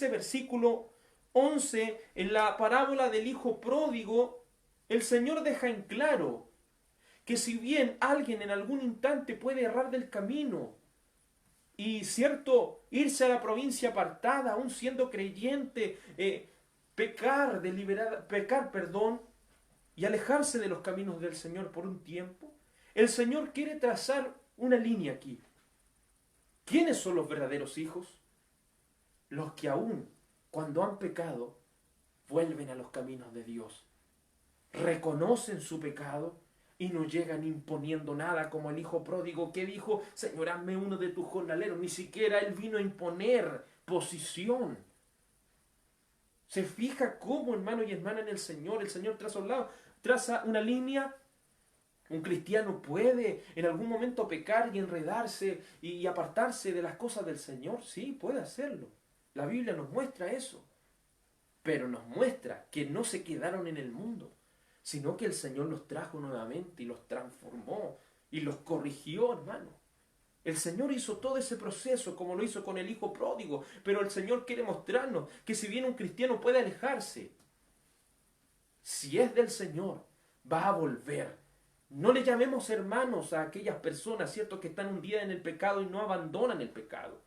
Speaker 1: versículo 11, en la parábola del hijo pródigo, el Señor deja en claro que si bien alguien en algún instante puede errar del camino, y cierto, irse a la provincia apartada, aún siendo creyente, pecar, y alejarse de los caminos del Señor por un tiempo, el Señor quiere trazar una línea aquí. ¿Quiénes son los verdaderos hijos? Los que aún, cuando han pecado, vuelven a los caminos de Dios, reconocen su pecado y no llegan imponiendo nada, como el hijo pródigo que dijo, Señor, hazme uno de tus jornaleros. Ni siquiera él vino a imponer posición. Se fija cómo, hermano y hermana, en el Señor traza una línea. Un cristiano puede en algún momento pecar y enredarse y apartarse de las cosas del Señor. Sí, puede hacerlo. La Biblia nos muestra eso. Pero nos muestra que no se quedaron en el mundo, sino que el Señor los trajo nuevamente y los transformó y los corrigió, hermano. El Señor hizo todo ese proceso como lo hizo con el hijo pródigo, pero el Señor quiere mostrarnos que si bien un cristiano puede alejarse, si es del Señor, va a volver. No le llamemos hermanos a aquellas personas, ¿cierto?, que están hundidas en el pecado y no abandonan el pecado.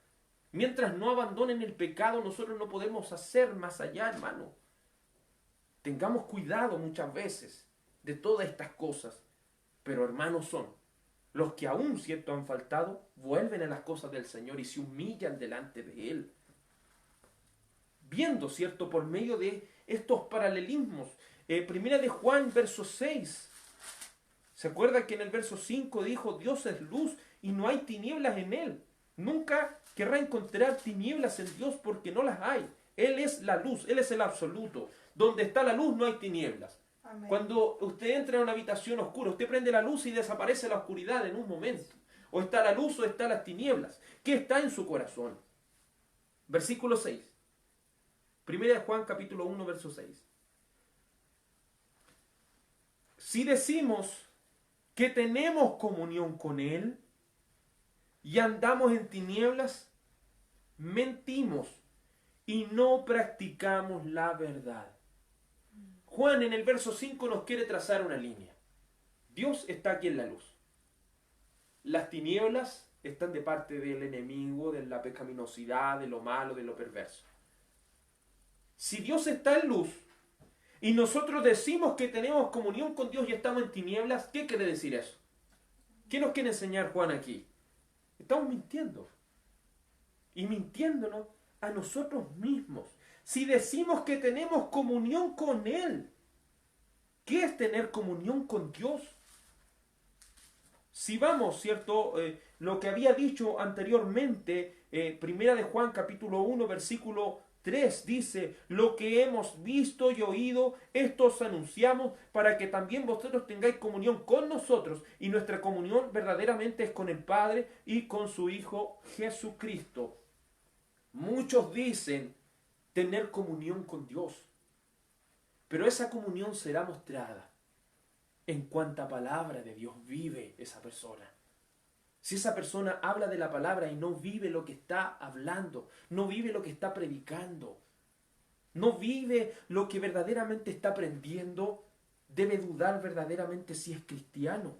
Speaker 1: Mientras no abandonen el pecado, nosotros no podemos hacer más allá, hermano. Tengamos cuidado muchas veces de todas estas cosas, pero hermanos son los que aún, cierto, han faltado, vuelven a las cosas del Señor y se humillan delante de Él. Viendo, cierto, por medio de estos paralelismos, primera de Juan, verso 6, ¿se acuerda que en el verso 5 dijo, Dios es luz y no hay tinieblas en Él? Nunca querrá encontrar tinieblas en Dios porque no las hay. Él es la luz, Él es el absoluto. Donde está la luz no hay tinieblas.
Speaker 2: Amén.
Speaker 1: Cuando usted entra en una habitación oscura, usted prende la luz y desaparece la oscuridad en un momento. O está la luz o está las tinieblas. ¿Qué está en su corazón? Versículo 6. Primera de Juan capítulo 1, verso 6. Si decimos que tenemos comunión con Él y andamos en tinieblas, mentimos y no practicamos la verdad. Juan en el verso 5 nos quiere trazar una línea. Dios está aquí en la luz. Las tinieblas están de parte del enemigo, de la pecaminosidad, de lo malo, de lo perverso. Si Dios está en luz y nosotros decimos que tenemos comunión con Dios y estamos en tinieblas, ¿qué quiere decir eso? ¿Qué nos quiere enseñar Juan aquí? Estamos mintiendo. Y mintiéndonos a nosotros mismos. Si decimos que tenemos comunión con Él, ¿qué es tener comunión con Dios? Si vamos, ¿cierto? Lo que había dicho anteriormente, primera de Juan capítulo 1, versículo 3, dice, lo que hemos visto y oído, esto os anunciamos para que también vosotros tengáis comunión con nosotros, y nuestra comunión verdaderamente es con el Padre y con su Hijo Jesucristo. Muchos dicen tener comunión con Dios, pero esa comunión será mostrada en cuánta palabra de Dios vive esa persona. Si esa persona habla de la palabra y no vive lo que está hablando, no vive lo que está predicando, no vive lo que verdaderamente está aprendiendo, debe dudar verdaderamente si es cristiano.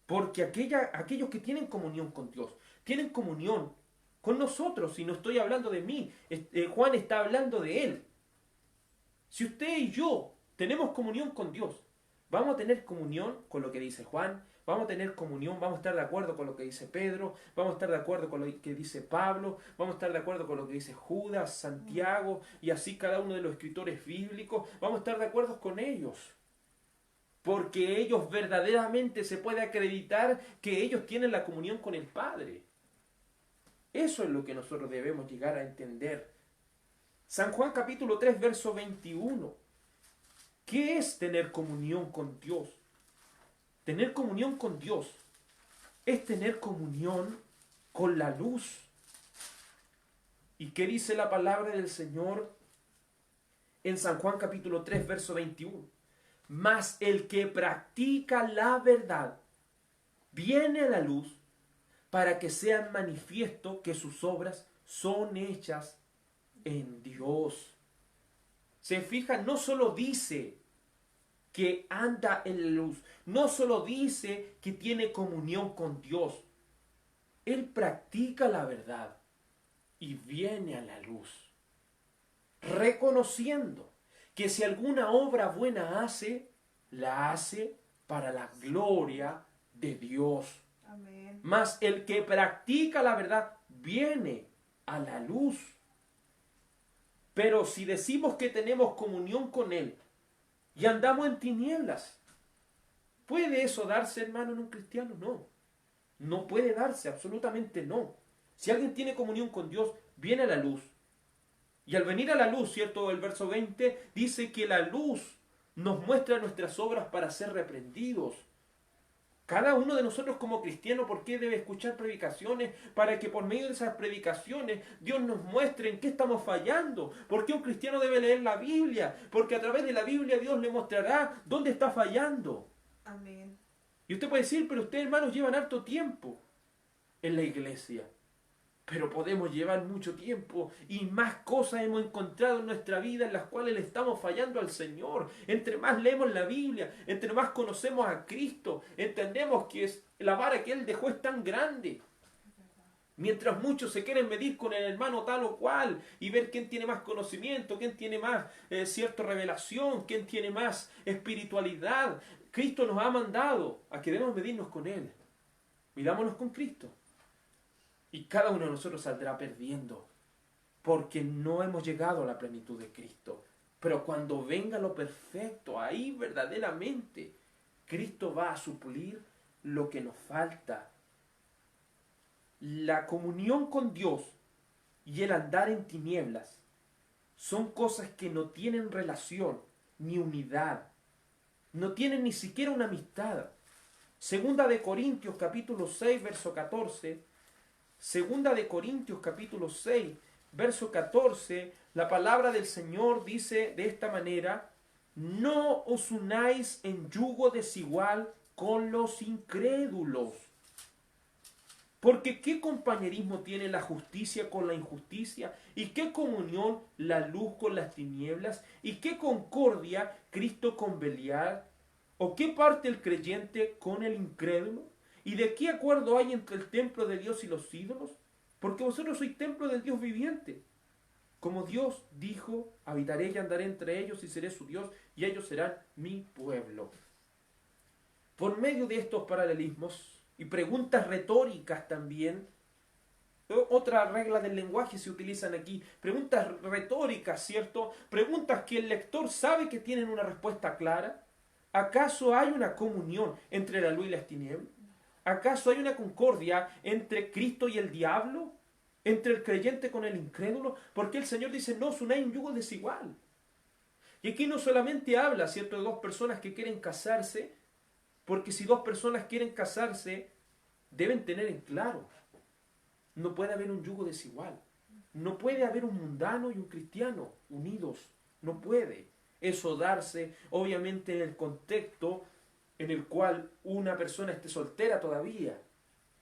Speaker 1: Porque aquellos que tienen comunión con Dios, tienen comunión con nosotros, y no estoy hablando de mí, Juan está hablando de él. Si usted y yo tenemos comunión con Dios, vamos a tener comunión con lo que dice Juan, vamos a tener comunión, vamos a estar de acuerdo con lo que dice Pedro, vamos a estar de acuerdo con lo que dice Pablo, vamos a estar de acuerdo con lo que dice Judas, Santiago, y así cada uno de los escritores bíblicos, vamos a estar de acuerdo con ellos. Porque ellos verdaderamente se puede acreditar que ellos tienen la comunión con el Padre. Eso es lo que nosotros debemos llegar a entender. San Juan capítulo 3, verso 21. ¿Qué es tener comunión con Dios? Tener comunión con Dios es tener comunión con la luz. ¿Y qué dice la palabra del Señor en San Juan capítulo 3, verso 21? Mas el que practica la verdad viene a la luz para que sea manifiesto que sus obras son hechas en Dios. Se fijan, no solo dice que anda en la luz, no solo dice que tiene comunión con Dios, él practica la verdad y viene a la luz, reconociendo que si alguna obra buena hace, la hace para la gloria de Dios.
Speaker 2: Amén.
Speaker 1: Mas el que practica la verdad viene a la luz. Pero si decimos que tenemos comunión con Él y andamos en tinieblas, ¿puede eso darse, hermano, en un cristiano? No. No puede darse, absolutamente no. Si alguien tiene comunión con Dios, viene a la luz. Y al venir a la luz, ¿cierto? El verso 20 dice que la luz nos muestra nuestras obras para ser reprendidos. Cada uno de nosotros como cristiano, ¿por qué debe escuchar predicaciones? Para que por medio de esas predicaciones Dios nos muestre en qué estamos fallando. ¿Por qué un cristiano debe leer la Biblia? Porque a través de la Biblia Dios le mostrará dónde está fallando.
Speaker 2: Amén.
Speaker 1: Y usted puede decir, pero ustedes, hermanos, llevan harto tiempo en la iglesia. Pero podemos llevar mucho tiempo y más cosas hemos encontrado en nuestra vida en las cuales le estamos fallando al Señor. Entre más leemos la Biblia, entre más conocemos a Cristo, entendemos que la vara que Él dejó es tan grande. Mientras muchos se quieren medir con el hermano tal o cual y ver quién tiene más conocimiento, quién tiene más cierta revelación, quién tiene más espiritualidad, Cristo nos ha mandado a que debemos medirnos con Él. Midámonos con Cristo. Y cada uno de nosotros saldrá perdiendo, porque no hemos llegado a la plenitud de Cristo. Pero cuando venga lo perfecto, ahí verdaderamente Cristo va a suplir lo que nos falta. La comunión con Dios y el andar en tinieblas son cosas que no tienen relación ni unidad No tienen ni siquiera una amistad. Segunda de Corintios capítulo 6, verso 14. Segunda de Corintios capítulo 6, verso 14. La palabra del Señor dice de esta manera: no os unáis en yugo desigual con los incrédulos. Porque ¿qué compañerismo tiene la justicia con la injusticia? ¿Y qué comunión la luz con las tinieblas? ¿Y qué concordia Cristo con Belial? ¿O qué parte el creyente con el incrédulo? ¿Y de qué acuerdo hay entre el templo de Dios y los ídolos? Porque vosotros sois templo del Dios viviente. Como Dios dijo, habitaré y andaré entre ellos y seré su Dios, y ellos serán mi pueblo. Por medio de estos paralelismos y preguntas retóricas también, otra regla del lenguaje se utilizan aquí, preguntas retóricas, ¿cierto? Preguntas que el lector sabe que tienen una respuesta clara. ¿Acaso hay una comunión entre la luz y las tinieblas? ¿Acaso hay una concordia entre Cristo y el diablo? ¿Entre el creyente con el incrédulo? Porque el Señor dice, no os unáis en yugo desigual. Y aquí no solamente habla, ¿cierto?, de dos personas que quieren casarse, porque si dos personas quieren casarse, deben tener en claro, no puede haber un yugo desigual. No puede haber un mundano y un cristiano unidos. No puede eso darse, obviamente, en el contexto en el cual una persona esté soltera todavía.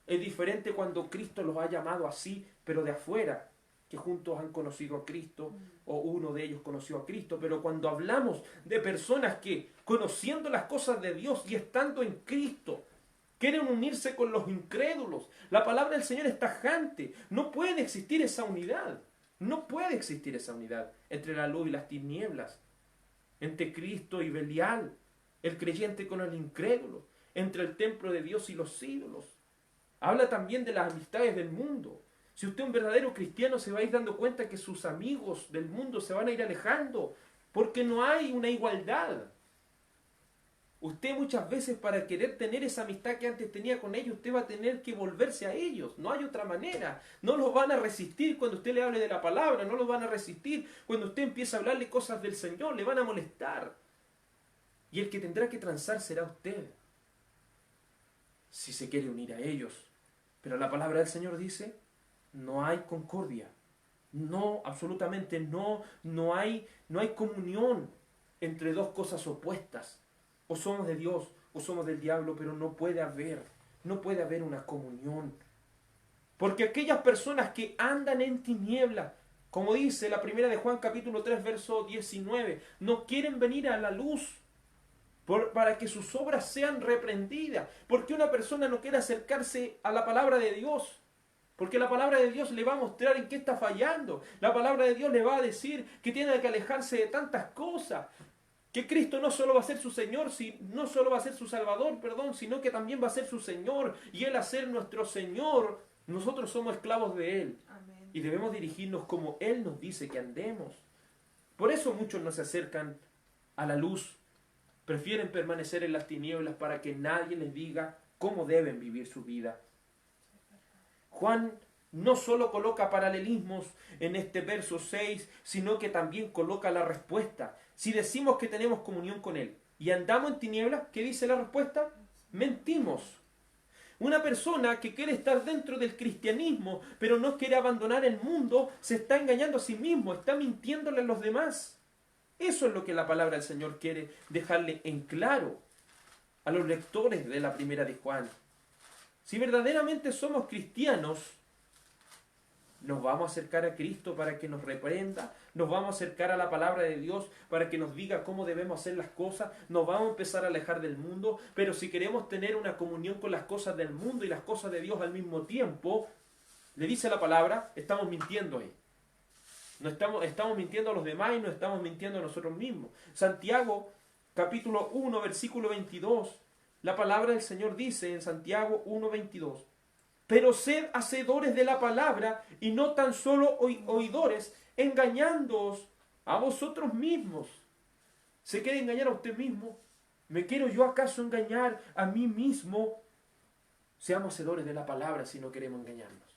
Speaker 1: Es diferente cuando Cristo los ha llamado así, pero de afuera, que juntos han conocido a Cristo, o uno de ellos conoció a Cristo. Pero cuando hablamos de personas que, conociendo las cosas de Dios y estando en Cristo, quieren unirse con los incrédulos, la palabra del Señor es tajante. No puede existir esa unidad. No puede existir esa unidad entre la luz y las tinieblas, entre Cristo y Belial, el creyente con el incrédulo, entre el templo de Dios y los ídolos. Habla también de las amistades del mundo. Si usted es un verdadero cristiano, se va a ir dando cuenta que sus amigos del mundo se van a ir alejando, porque no hay una igualdad. Usted muchas veces, para querer tener esa amistad que antes tenía con ellos, usted va a tener que volverse a ellos. No hay otra manera. No los van a resistir cuando usted le hable de la palabra. No los van a resistir cuando usted empieza a hablarle cosas del Señor. Le van a molestar. Y el que tendrá que transar será usted, si se quiere unir a ellos. Pero la palabra del Señor dice, no hay concordia. No, absolutamente no. No hay comunión entre dos cosas opuestas. O somos de Dios o somos del diablo, pero no puede haber una comunión. Porque aquellas personas que andan en tinieblas, como dice la primera de Juan capítulo 3, verso 19, no quieren venir a la luz para que sus obras sean reprendidas. Porque una persona no quiere acercarse a la palabra de Dios, porque la palabra de Dios le va a mostrar en qué está fallando. La palabra de Dios le va a decir que tiene que alejarse de tantas cosas. Que Cristo no solo va a ser su Señor, no solo va a ser su Salvador, sino que también va a ser su Señor. Y Él a ser nuestro Señor, nosotros somos esclavos de Él. Amén. Y debemos dirigirnos como Él nos dice que andemos. Por eso muchos no se acercan a la luz. Prefieren permanecer en las tinieblas para que nadie les diga cómo deben vivir su vida. Juan no solo coloca paralelismos en este verso 6, sino que también coloca la respuesta. Si decimos que tenemos comunión con Él y andamos en tinieblas, ¿qué dice la respuesta? Mentimos. Una persona que quiere estar dentro del cristianismo, pero no quiere abandonar el mundo, se está engañando a sí mismo, está mintiéndole a los demás. Eso es lo que la palabra del Señor quiere dejarle en claro a los lectores de la primera de Juan. Si verdaderamente somos cristianos, nos vamos a acercar a Cristo para que nos reprenda, nos vamos a acercar a la palabra de Dios para que nos diga cómo debemos hacer las cosas, nos vamos a empezar a alejar del mundo. Pero si queremos tener una comunión con las cosas del mundo y las cosas de Dios al mismo tiempo, le dice la palabra, estamos mintiendo ahí. No estamos mintiendo a los demás y no estamos mintiendo a nosotros mismos. Santiago capítulo 1 versículo 22, la palabra del Señor dice en Santiago 1:22, pero sed hacedores de la palabra y no tan solo oidores, engañándoos a vosotros mismos. ¿Se quiere engañar a usted mismo? ¿Me quiero yo acaso engañar a mí mismo? Seamos hacedores de la palabra si no queremos engañarnos.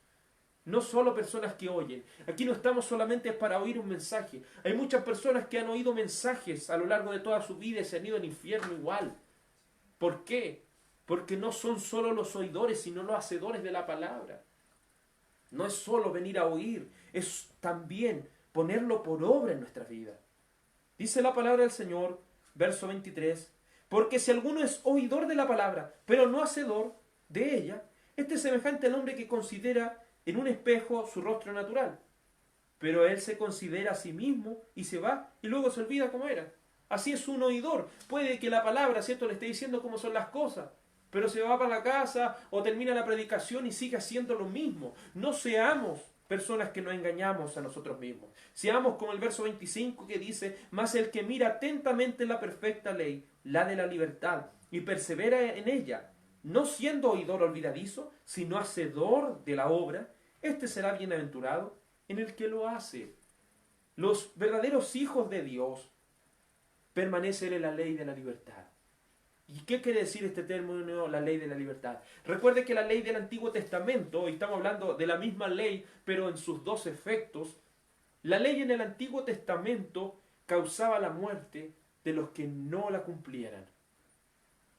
Speaker 1: No solo personas que oyen. Aquí no estamos solamente para oír un mensaje. Hay muchas personas que han oído mensajes a lo largo de toda su vida y se han ido al infierno igual. ¿Por qué? Porque no son solo los oidores, sino los hacedores de la palabra. No es solo venir a oír, es también ponerlo por obra en nuestra vida. Dice la palabra del Señor, verso 23, porque si alguno es oidor de la palabra, pero no hacedor de ella, este es semejante al hombre que considera en un espejo su rostro natural. Pero él se considera a sí mismo y se va y luego se olvida cómo era. Así es un oidor. Puede que la palabra, ¿cierto?, le esté diciendo cómo son las cosas, pero se va para la casa o termina la predicación y sigue haciendo lo mismo. No seamos personas que nos engañamos a nosotros mismos. Seamos como el verso 25 que dice, mas el que mira atentamente la perfecta ley, la de la libertad, y persevera en ella, no siendo oidor olvidadizo, sino hacedor de la obra, este será bienaventurado en el que lo hace. Los verdaderos hijos de Dios permanecen en la ley de la libertad. ¿Y qué quiere decir este término, la ley de la libertad? Recuerde que la ley del Antiguo Testamento, y estamos hablando de la misma ley, pero en sus dos efectos, la ley en el Antiguo Testamento causaba la muerte de los que no la cumplieran.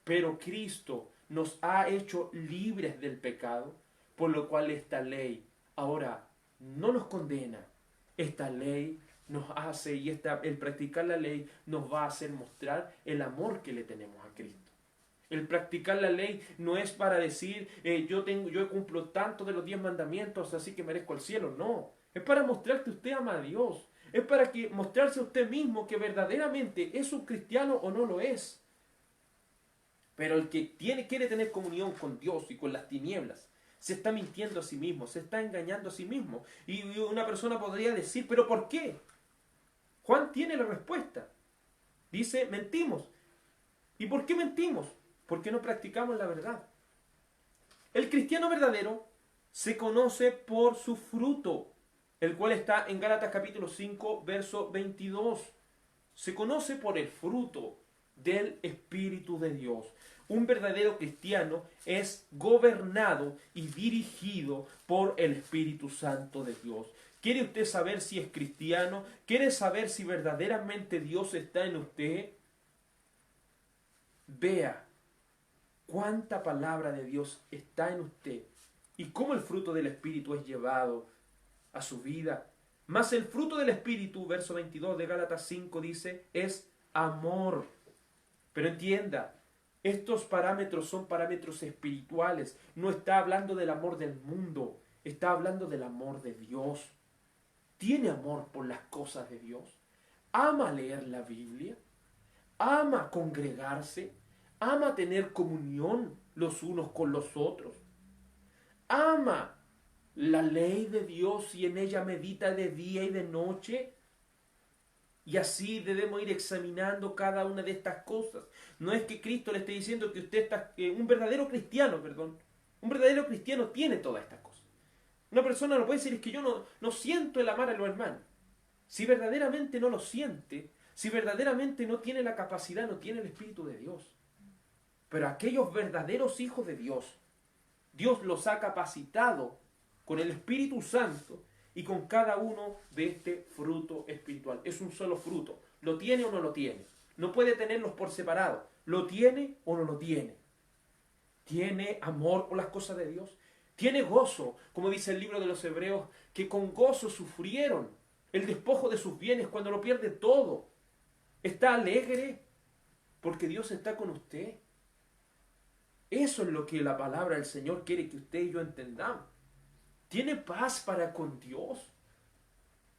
Speaker 1: Pero Cristo nos ha hecho libres del pecado, por lo cual esta ley ahora no nos condena. Esta ley nos hace, y el practicar la ley nos va a hacer mostrar el amor que le tenemos a Cristo. El practicar la ley no es para decir, yo cumplo tanto de los 10 mandamientos, así que merezco el cielo. No, es para mostrar que usted ama a Dios. Es para mostrarse a usted mismo que verdaderamente es un cristiano o no lo es. Pero el que quiere tener comunión con Dios y con las tinieblas, se está mintiendo a sí mismo, se está engañando a sí mismo. Y una persona podría decir, ¿pero por qué? Juan tiene la respuesta. Dice, mentimos. ¿Y por qué mentimos? Porque no practicamos la verdad. El cristiano verdadero se conoce por su fruto, el cual está en Gálatas capítulo 5, verso 22. Se conoce por el fruto del Espíritu de Dios. Un verdadero cristiano es gobernado y dirigido por el Espíritu Santo de Dios. ¿Quiere usted saber si es cristiano? ¿Quiere saber si verdaderamente Dios está en usted? Vea cuánta palabra de Dios está en usted y cómo el fruto del Espíritu es llevado a su vida. Mas el fruto del Espíritu, verso 22 de Gálatas 5 dice, es amor. Pero entienda, estos parámetros son parámetros espirituales. No está hablando del amor del mundo, está hablando del amor de Dios. ¿Tiene amor por las cosas de Dios? ¿Ama leer la Biblia? ¿Ama congregarse? ¿Ama tener comunión los unos con los otros? ¿Ama la ley de Dios y en ella medita de día y de noche? Y así debemos ir examinando cada una de estas cosas. No es que Cristo le esté diciendo que usted está, un verdadero cristiano tiene todas estas cosas. Una persona no puede decir, es que yo no siento el amar a los hermanos. Si verdaderamente no lo siente, si verdaderamente no tiene la capacidad, no tiene el Espíritu de Dios. Pero aquellos verdaderos hijos de Dios, Dios los ha capacitado con el Espíritu Santo y con cada uno de este fruto espiritual. Es un solo fruto. ¿Lo tiene o no lo tiene? No puede tenerlos por separado. ¿Lo tiene o no lo tiene? ¿Tiene amor por las cosas de Dios? ¿Tiene gozo? Como dice el libro de los Hebreos, que con gozo sufrieron el despojo de sus bienes cuando lo pierde todo. ¿Está alegre? Porque Dios está con usted. Eso es lo que la palabra del Señor quiere que usted y yo entendamos. ¿Tiene paz para con Dios?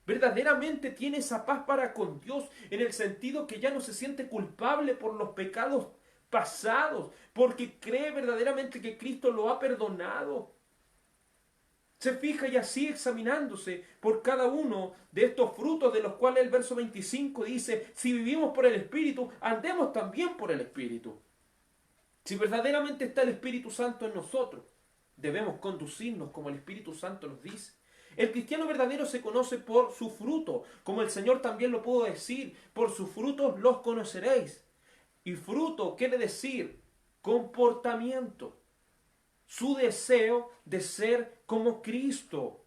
Speaker 1: Verdaderamente tiene esa paz para con Dios en el sentido que ya no se siente culpable por los pecados pasados, porque cree verdaderamente que Cristo lo ha perdonado. Se fija y así examinándose por cada uno de estos frutos de los cuales el verso 25 dice, si vivimos por el Espíritu, andemos también por el Espíritu. Si verdaderamente está el Espíritu Santo en nosotros, debemos conducirnos como el Espíritu Santo nos dice. El cristiano verdadero se conoce por su fruto, como el Señor también lo pudo decir, por sus frutos los conoceréis. Y fruto quiere decir comportamiento, su deseo de ser como Cristo.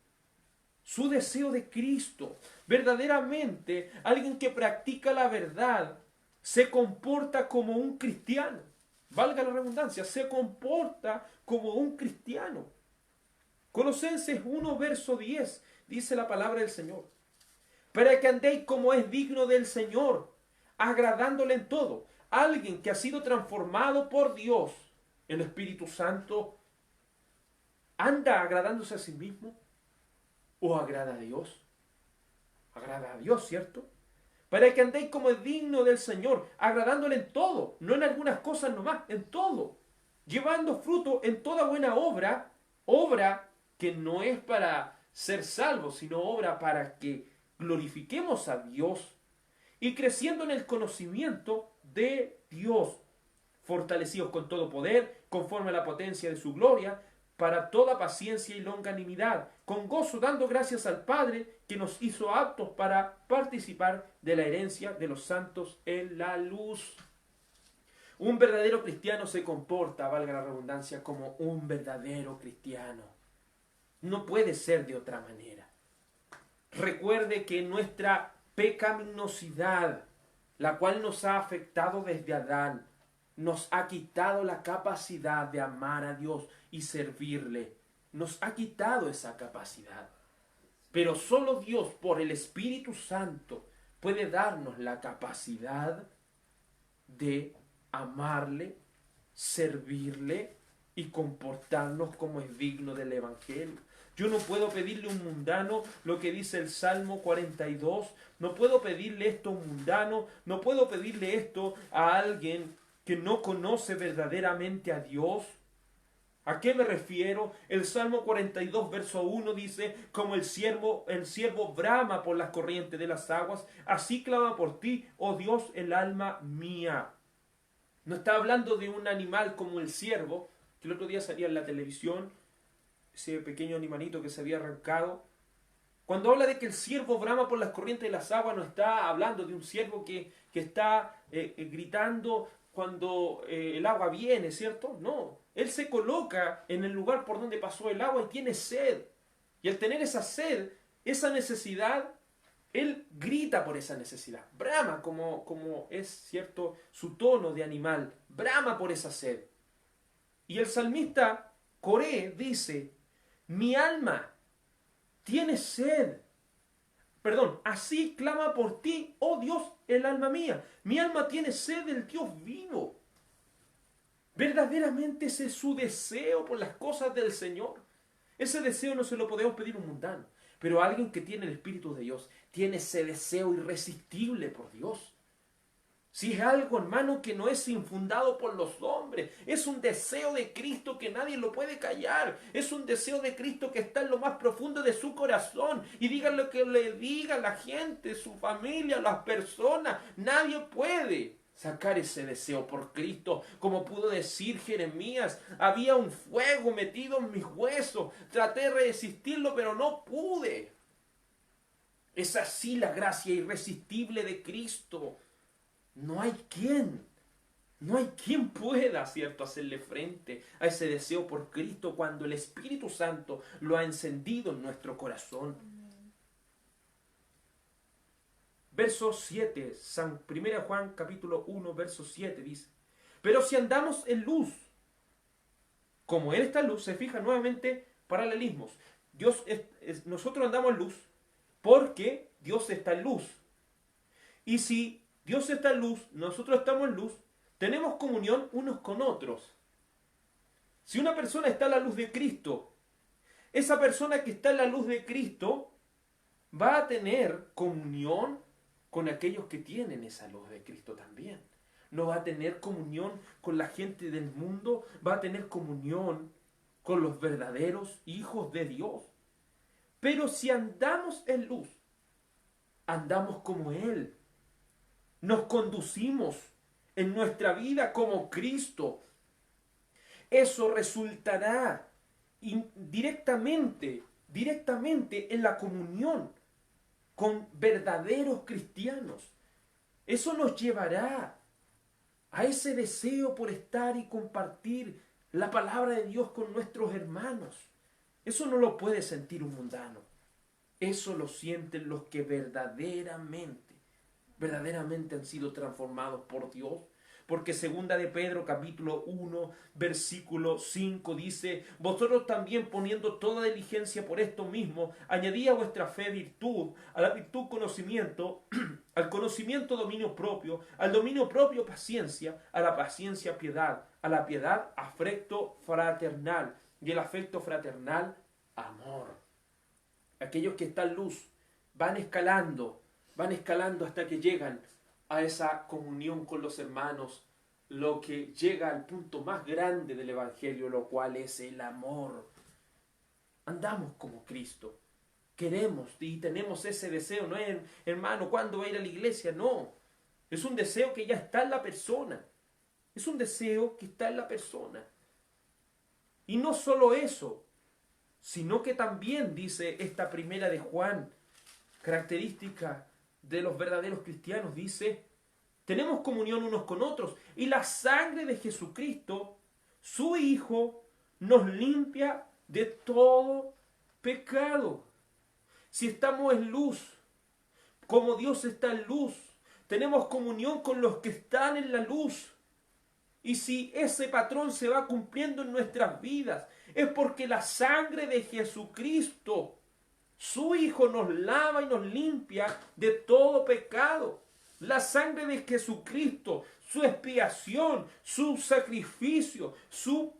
Speaker 1: su deseo de Cristo. Verdaderamente, alguien que practica la verdad se comporta como un cristiano. Valga la redundancia, se comporta como un cristiano. Colosenses 1, verso 10, dice la palabra del Señor. Para que andéis como es digno del Señor, agradándole en todo. Alguien que ha sido transformado por Dios, el Espíritu Santo, ¿anda agradándose a sí mismo o agrada a Dios? Agrada a Dios, ¿cierto? Para que andéis como es digno del Señor, agradándole en todo, no en algunas cosas nomás, en todo, llevando fruto en toda buena obra, obra que no es para ser salvos, sino obra para que glorifiquemos a Dios y creciendo en el conocimiento de Dios, fortalecidos con todo poder, conforme a la potencia de su gloria, para toda paciencia y longanimidad, con gozo dando gracias al Padre que nos hizo aptos para participar de la herencia de los santos en la luz. Un verdadero cristiano se comporta, valga la redundancia, como un verdadero cristiano. No puede ser de otra manera. Recuerde que nuestra pecaminosidad, la cual nos ha afectado desde Adán, nos ha quitado la capacidad de amar a Dios y servirle. Nos ha quitado esa capacidad. Pero solo Dios, por el Espíritu Santo, puede darnos la capacidad de amarle, servirle y comportarnos como es digno del Evangelio. Yo no puedo pedirle a un mundano lo que dice el Salmo 42. No puedo pedirle esto a un mundano. No puedo pedirle esto a alguien que no conoce verdaderamente a Dios. ¿A qué me refiero? El Salmo 42, verso 1 dice, como el siervo brama por las corrientes de las aguas, así clama por ti, oh Dios, el alma mía. No está hablando de un animal como el ciervo, que el otro día salía en la televisión, ese pequeño animalito que se había arrancado. Cuando habla de que el ciervo brama por las corrientes de las aguas, no está hablando de un ciervo que está gritando cuando el agua viene, ¿cierto? No, él se coloca en el lugar por donde pasó el agua y tiene sed. Y al tener esa sed, esa necesidad, él grita por esa necesidad. Brama, como es, ¿cierto?, su tono de animal. Brama por esa sed. Y el salmista Coré dice, mi alma tiene sed. Perdón, así clama por ti, oh Dios, el alma mía. Mi alma tiene sed del Dios vivo. Verdaderamente ese es su deseo por las cosas del Señor. Ese deseo no se lo podemos pedir a un mundano. Pero a alguien que tiene el Espíritu de Dios, tiene ese deseo irresistible por Dios. Si es algo, hermano, que no es infundado por los hombres, es un deseo de Cristo que nadie lo puede callar, es un deseo de Cristo que está en lo más profundo de su corazón, y digan lo que le diga la gente, su familia, las personas, nadie puede sacar ese deseo por Cristo. Como pudo decir Jeremías, había un fuego metido en mis huesos, traté de resistirlo pero no pude. Es así la gracia irresistible de Cristo. No hay quien pueda, ¿cierto?, hacerle frente a ese deseo por Cristo cuando el Espíritu Santo lo ha encendido en nuestro corazón. Verso 7, 1 Juan capítulo 1, verso 7 dice, pero si andamos en luz, como Él está en luz, se fija nuevamente paralelismos. Nosotros andamos en luz porque Dios está en luz. Y si Dios está en luz, nosotros estamos en luz, tenemos comunión unos con otros. Si una persona está en la luz de Cristo, esa persona que está en la luz de Cristo va a tener comunión con aquellos que tienen esa luz de Cristo también. No va a tener comunión con la gente del mundo, va a tener comunión con los verdaderos hijos de Dios. Pero si andamos en luz, andamos como Él. Nos conducimos en nuestra vida como Cristo. Eso resultará directamente en la comunión con verdaderos cristianos. Eso nos llevará a ese deseo por estar y compartir la palabra de Dios con nuestros hermanos. Eso no lo puede sentir un mundano. Eso lo sienten los que verdaderamente han sido transformados por Dios. Porque segunda de Pedro capítulo 1 versículo 5 dice: vosotros también, poniendo toda diligencia por esto mismo, añadid a vuestra fe virtud, a la virtud conocimiento, al conocimiento dominio propio, al dominio propio paciencia, a la paciencia piedad, a la piedad afecto fraternal, y el afecto fraternal amor. Aquellos que están luz van escalando hasta que llegan a esa comunión con los hermanos, lo que llega al punto más grande del Evangelio, lo cual es el amor. Andamos como Cristo, queremos y tenemos ese deseo, no es, hermano, ¿cuándo va a ir a la iglesia? No, es un deseo que ya está en la persona, es un deseo que está en la persona. Y no solo eso, sino que también dice esta primera de Juan, característica de los verdaderos cristianos, dice: tenemos comunión unos con otros y la sangre de Jesucristo, su Hijo, nos limpia de todo pecado. Si estamos en luz, como Dios está en luz, tenemos comunión con los que están en la luz. Y si ese patrón se va cumpliendo en nuestras vidas, es porque la sangre de Jesucristo, su Hijo, nos lava y nos limpia de todo pecado. La sangre de Jesucristo, su expiación, su sacrificio, su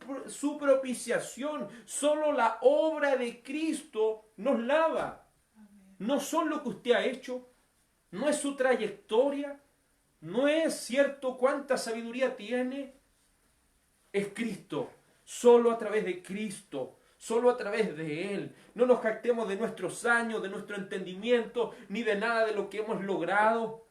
Speaker 1: propiciación, solo la obra de Cristo nos lava. No son lo que usted ha hecho, no es su trayectoria, no es cierto cuánta sabiduría tiene, es Cristo, solo a través de Cristo, solo a través de Él. No nos jactemos de nuestros años, de nuestro entendimiento, ni de nada de lo que hemos logrado.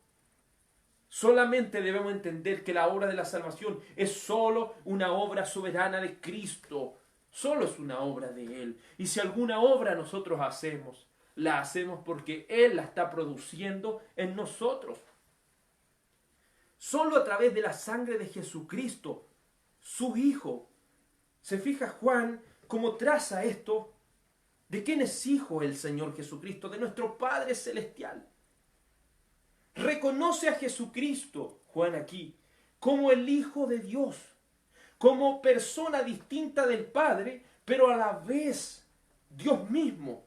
Speaker 1: Solamente debemos entender que la obra de la salvación es solo una obra soberana de Cristo. Solo es una obra de Él. Y si alguna obra nosotros hacemos, la hacemos porque Él la está produciendo en nosotros. Solo a través de la sangre de Jesucristo, su Hijo. ¿Se fija Juan cómo traza esto? ¿De quién es hijo el Señor Jesucristo? De nuestro Padre Celestial. Reconoce a Jesucristo, Juan aquí, como el Hijo de Dios, como persona distinta del Padre, pero a la vez Dios mismo.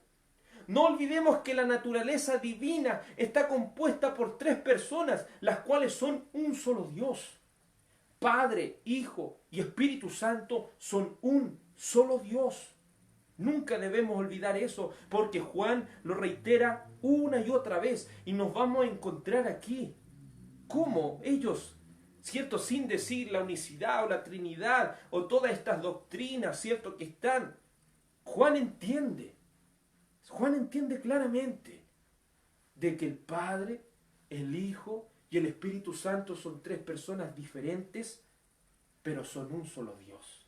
Speaker 1: No olvidemos que la naturaleza divina está compuesta por tres personas, las cuales son un solo Dios. Padre, Hijo y Espíritu Santo son un solo Dios. Nunca debemos olvidar eso, porque Juan lo reitera una y otra vez, y nos vamos a encontrar aquí cómo ellos, ¿cierto?, sin decir la unicidad o la Trinidad o todas estas doctrinas, ¿cierto?, que están, Juan entiende claramente de que el Padre, el Hijo y el Espíritu Santo son tres personas diferentes, pero son un solo Dios.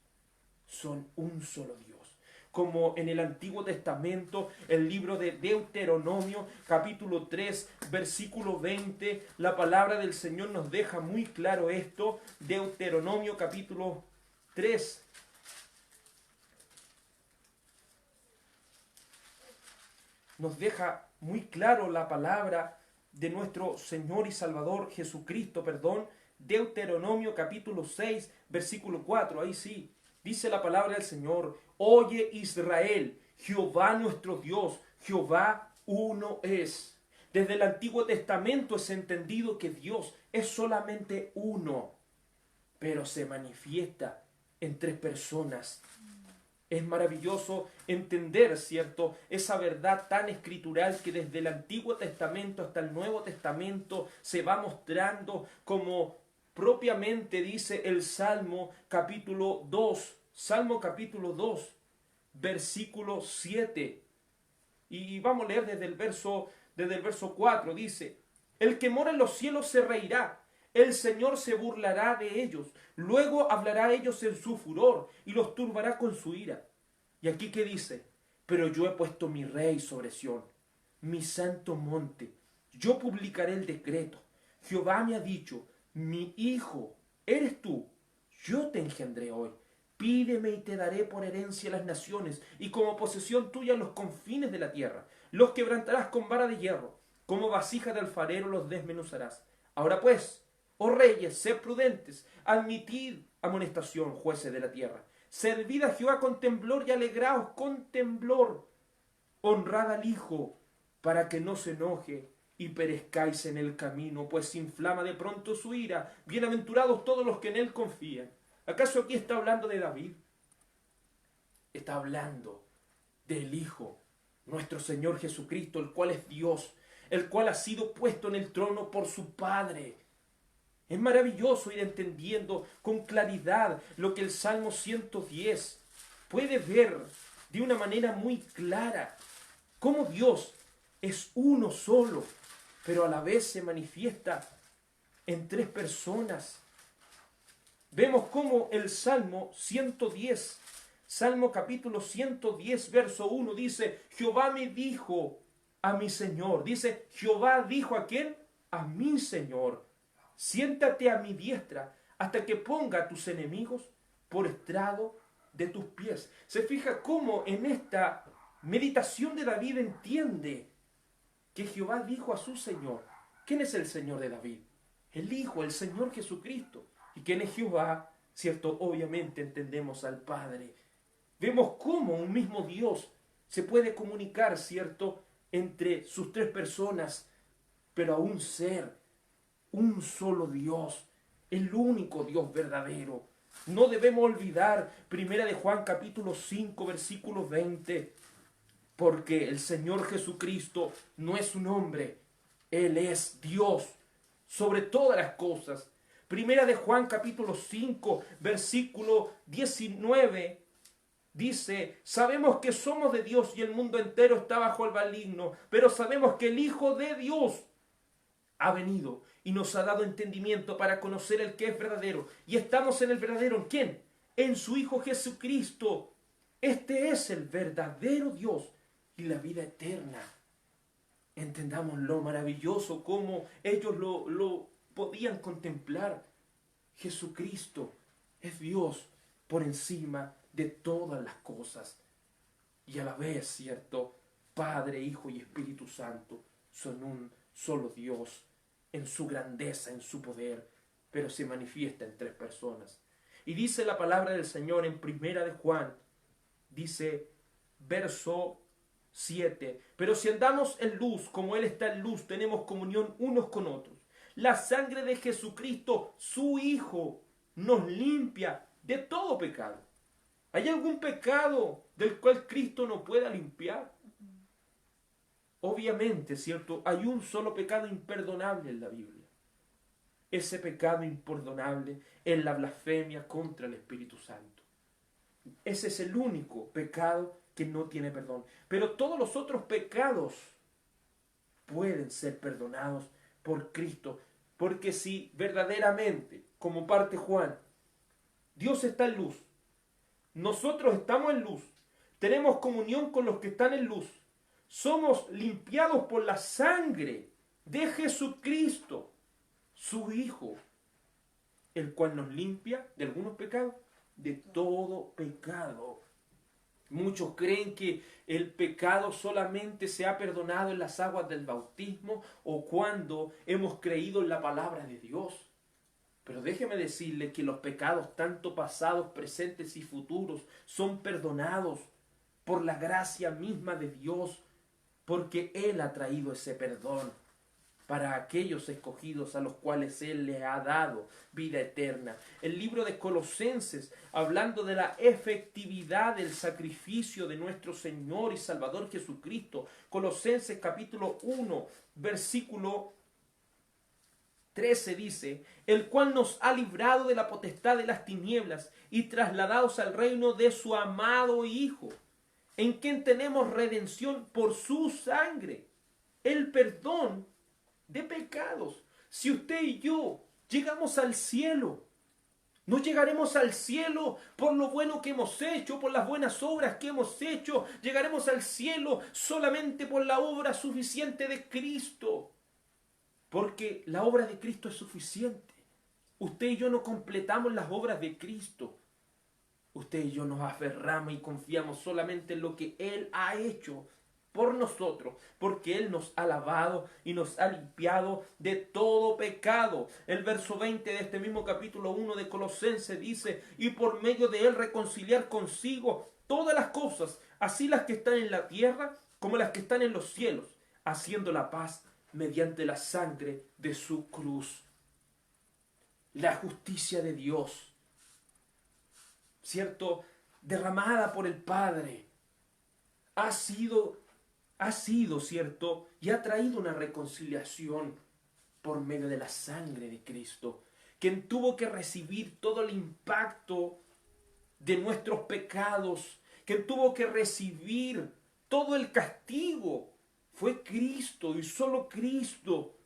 Speaker 1: Son un solo Dios. Como en el Antiguo Testamento, el libro de Deuteronomio, capítulo 3, versículo 20, la palabra del Señor nos deja muy claro esto. Deuteronomio, capítulo 3. Nos deja muy claro la palabra de nuestro Señor y Salvador Jesucristo, Deuteronomio capítulo 6, versículo 4, ahí sí, dice la palabra del Señor: oye Israel, Jehová nuestro Dios, Jehová uno es. Desde el Antiguo Testamento es entendido que Dios es solamente uno, pero se manifiesta en tres personas. Es maravilloso entender, ¿cierto?, esa verdad tan escritural que desde el Antiguo Testamento hasta el Nuevo Testamento se va mostrando, como propiamente dice el Salmo capítulo 2, versículo 7. Y vamos a leer desde el verso 4, dice: el que mora en los cielos se reirá, el Señor se burlará de ellos, luego hablará a ellos en su furor y los turbará con su ira. Y aquí ¿qué dice? Pero yo he puesto mi rey sobre Sión, mi santo monte. Yo publicaré el decreto. Jehová me ha dicho: mi hijo eres tú, yo te engendré hoy. Pídeme y te daré por herencia las naciones y como posesión tuya los confines de la tierra. Los quebrantarás con vara de hierro, como vasija de alfarero los desmenuzarás. Ahora pues, oh reyes, sed prudentes, admitid amonestación, jueces de la tierra. Servid a Jehová con temblor y alegraos con temblor. Honrad al Hijo, para que no se enoje y perezcáis en el camino, pues se inflama de pronto su ira. Bienaventurados todos los que en él confían. ¿Acaso aquí está hablando de David? Está hablando del Hijo, nuestro Señor Jesucristo, el cual es Dios, el cual ha sido puesto en el trono por su Padre. Es maravilloso ir entendiendo con claridad lo que el Salmo 110 puede ver de una manera muy clara. Cómo Dios es uno solo, pero a la vez se manifiesta en tres personas. Vemos cómo el Salmo 110, Salmo capítulo 110, verso 1 dice, Jehová me dijo a mi Señor. Dice, Jehová dijo ¿a quién? A mi Señor. Siéntate a mi diestra hasta que ponga a tus enemigos por estrado de tus pies. Se fija cómo en esta meditación de David entiende que Jehová dijo a su Señor. ¿Quién es el Señor de David? El Hijo, el Señor Jesucristo. ¿Y quién es Jehová? ¿Cierto? Obviamente entendemos al Padre. Vemos cómo un mismo Dios se puede comunicar, ¿cierto?, entre sus tres personas, pero a un ser, un solo Dios, el único Dios verdadero. No debemos olvidar 1 de Juan capítulo 5, versículo 20, porque el Señor Jesucristo no es un hombre, Él es Dios sobre todas las cosas. 1 de Juan capítulo 5, versículo 19, dice, sabemos que somos de Dios y el mundo entero está bajo el maligno, pero sabemos que el Hijo de Dios ha venido y nos ha dado entendimiento para conocer el que es verdadero. Y estamos en el verdadero, ¿en quién? En su Hijo Jesucristo. Este es el verdadero Dios y la vida eterna. Entendamos lo maravilloso, cómo ellos lo podían contemplar. Jesucristo es Dios por encima de todas las cosas. Y a la vez, ¿cierto? Padre, Hijo y Espíritu Santo son un solo Dios en su grandeza, en su poder, pero se manifiesta en tres personas. Y dice la palabra del Señor en 1 de Juan, dice, verso 7, pero si andamos en luz, como Él está en luz, tenemos comunión unos con otros. La sangre de Jesucristo, su Hijo, nos limpia de todo pecado. ¿Hay algún pecado del cual Cristo no pueda limpiar? Obviamente, ¿cierto? Hay un solo pecado imperdonable en la Biblia. Ese pecado imperdonable es la blasfemia contra el Espíritu Santo. Ese es el único pecado que no tiene perdón. Pero todos los otros pecados pueden ser perdonados por Cristo. Porque si verdaderamente, como parte Juan, Dios está en luz, nosotros estamos en luz, tenemos comunión con los que están en luz, somos limpiados por la sangre de Jesucristo, su Hijo, el cual nos limpia de algunos pecados, de todo pecado. Muchos creen que el pecado solamente se ha perdonado en las aguas del bautismo o cuando hemos creído en la palabra de Dios. Pero déjeme decirle que los pecados, tanto pasados, presentes y futuros, son perdonados por la gracia misma de Dios, porque Él ha traído ese perdón para aquellos escogidos a los cuales Él les ha dado vida eterna. El libro de Colosenses, hablando de la efectividad del sacrificio de nuestro Señor y Salvador Jesucristo, Colosenses capítulo 1, versículo 13 dice, el cual nos ha librado de la potestad de las tinieblas y trasladados al reino de su amado Hijo, en quien tenemos redención por su sangre, el perdón de pecados. Si usted y yo llegamos al cielo, no llegaremos al cielo por lo bueno que hemos hecho, por las buenas obras que hemos hecho. Llegaremos al cielo solamente por la obra suficiente de Cristo. Porque la obra de Cristo es suficiente. Usted y yo no completamos las obras de Cristo. Usted y yo nos aferramos y confiamos solamente en lo que Él ha hecho por nosotros, porque Él nos ha lavado y nos ha limpiado de todo pecado. El verso 20 de este mismo capítulo 1 de Colosenses dice, y por medio de Él reconciliar consigo todas las cosas, así las que están en la tierra como las que están en los cielos, haciendo la paz mediante la sangre de su cruz. La justicia de Dios, ¿cierto?, derramada por el Padre, ha sido, ¿cierto?, y ha traído una reconciliación por medio de la sangre de Cristo, quien tuvo que recibir todo el impacto de nuestros pecados, quien tuvo que recibir todo el castigo. Fue Cristo y solo Cristo.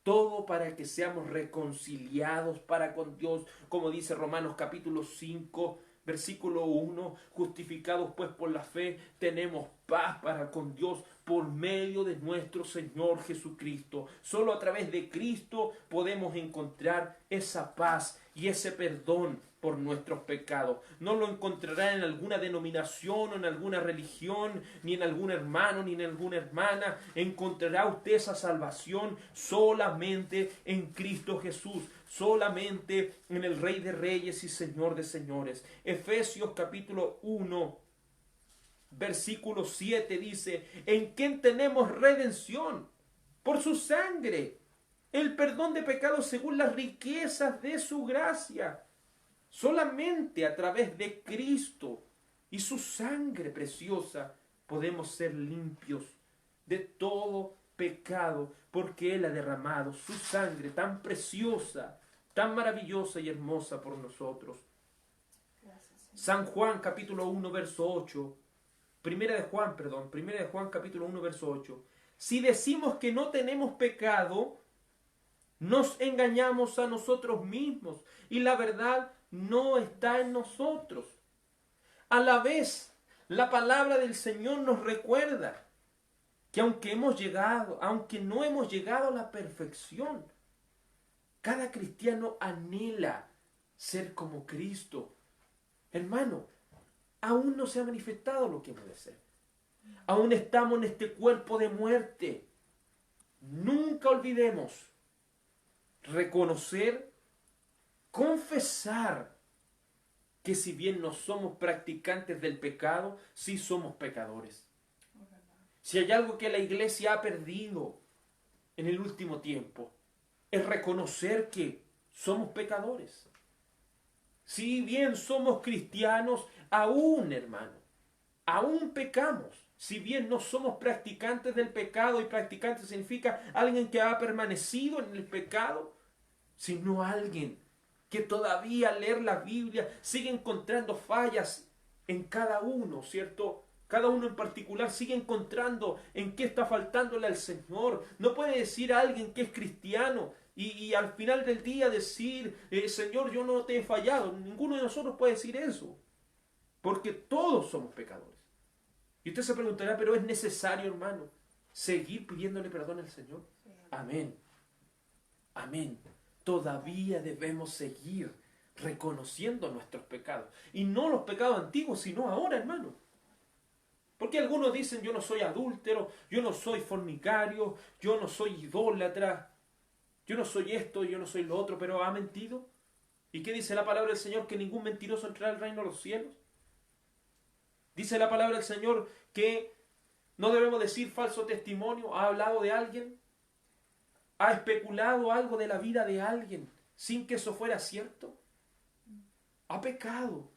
Speaker 1: Todo para que seamos reconciliados para con Dios, como dice Romanos capítulo 5, versículo 1, justificados pues por la fe, tenemos paz para con Dios por medio de nuestro Señor Jesucristo. Solo a través de Cristo podemos encontrar esa paz y ese perdón por nuestros pecados. No lo encontrará en alguna denominación o en alguna religión, ni en algún hermano, ni en alguna hermana. Encontrará usted esa salvación solamente en Cristo Jesús, solamente en el Rey de Reyes y Señor de Señores. Efesios capítulo 1, versículo 7 dice, en quien tenemos redención por su sangre, el perdón de pecados según las riquezas de su gracia. Solamente a través de Cristo y su sangre preciosa podemos ser limpios de todo pecado, porque Él ha derramado su sangre tan preciosa, tan maravillosa y hermosa por nosotros. San Juan capítulo 1 verso 8, Primera de Juan capítulo 1 verso 8. Si decimos que no tenemos pecado, nos engañamos a nosotros mismos y la verdad no está en nosotros. A la vez, la palabra del Señor nos recuerda que aunque no hemos llegado a la perfección, cada cristiano anhela ser como Cristo. Hermano, aún no se ha manifestado lo que hemos de ser. Aún estamos en este cuerpo de muerte. Nunca olvidemos reconocer, confesar que si bien no somos practicantes del pecado, sí somos pecadores. Si hay algo que la iglesia ha perdido en el último tiempo, es reconocer que somos pecadores. Si bien somos cristianos, aún, hermano, aún pecamos. Si bien no somos practicantes del pecado, y practicante significa alguien que ha permanecido en el pecado, sino alguien que todavía al leer la Biblia sigue encontrando fallas en cada uno, ¿cierto? Cada uno en particular sigue encontrando en qué está faltándole al Señor. No puede decir a alguien que es cristiano y al final del día decir, Señor, yo no te he fallado. Ninguno de nosotros puede decir eso, porque todos somos pecadores. Y usted se preguntará, pero ¿es necesario, hermano, seguir pidiéndole perdón al Señor? Amén. Amén. Todavía debemos seguir reconociendo nuestros pecados. Y no los pecados antiguos, sino ahora, hermano. Porque algunos dicen, yo no soy adúltero, yo no soy fornicario, yo no soy idólatra, yo no soy esto, yo no soy lo otro, pero ha mentido. ¿Y qué dice la palabra del Señor? Que ningún mentiroso entrará al reino de los cielos. Dice la palabra del Señor que no debemos decir falso testimonio. ¿Ha hablado de alguien? ¿Ha especulado algo de la vida de alguien sin que eso fuera cierto? Ha pecado.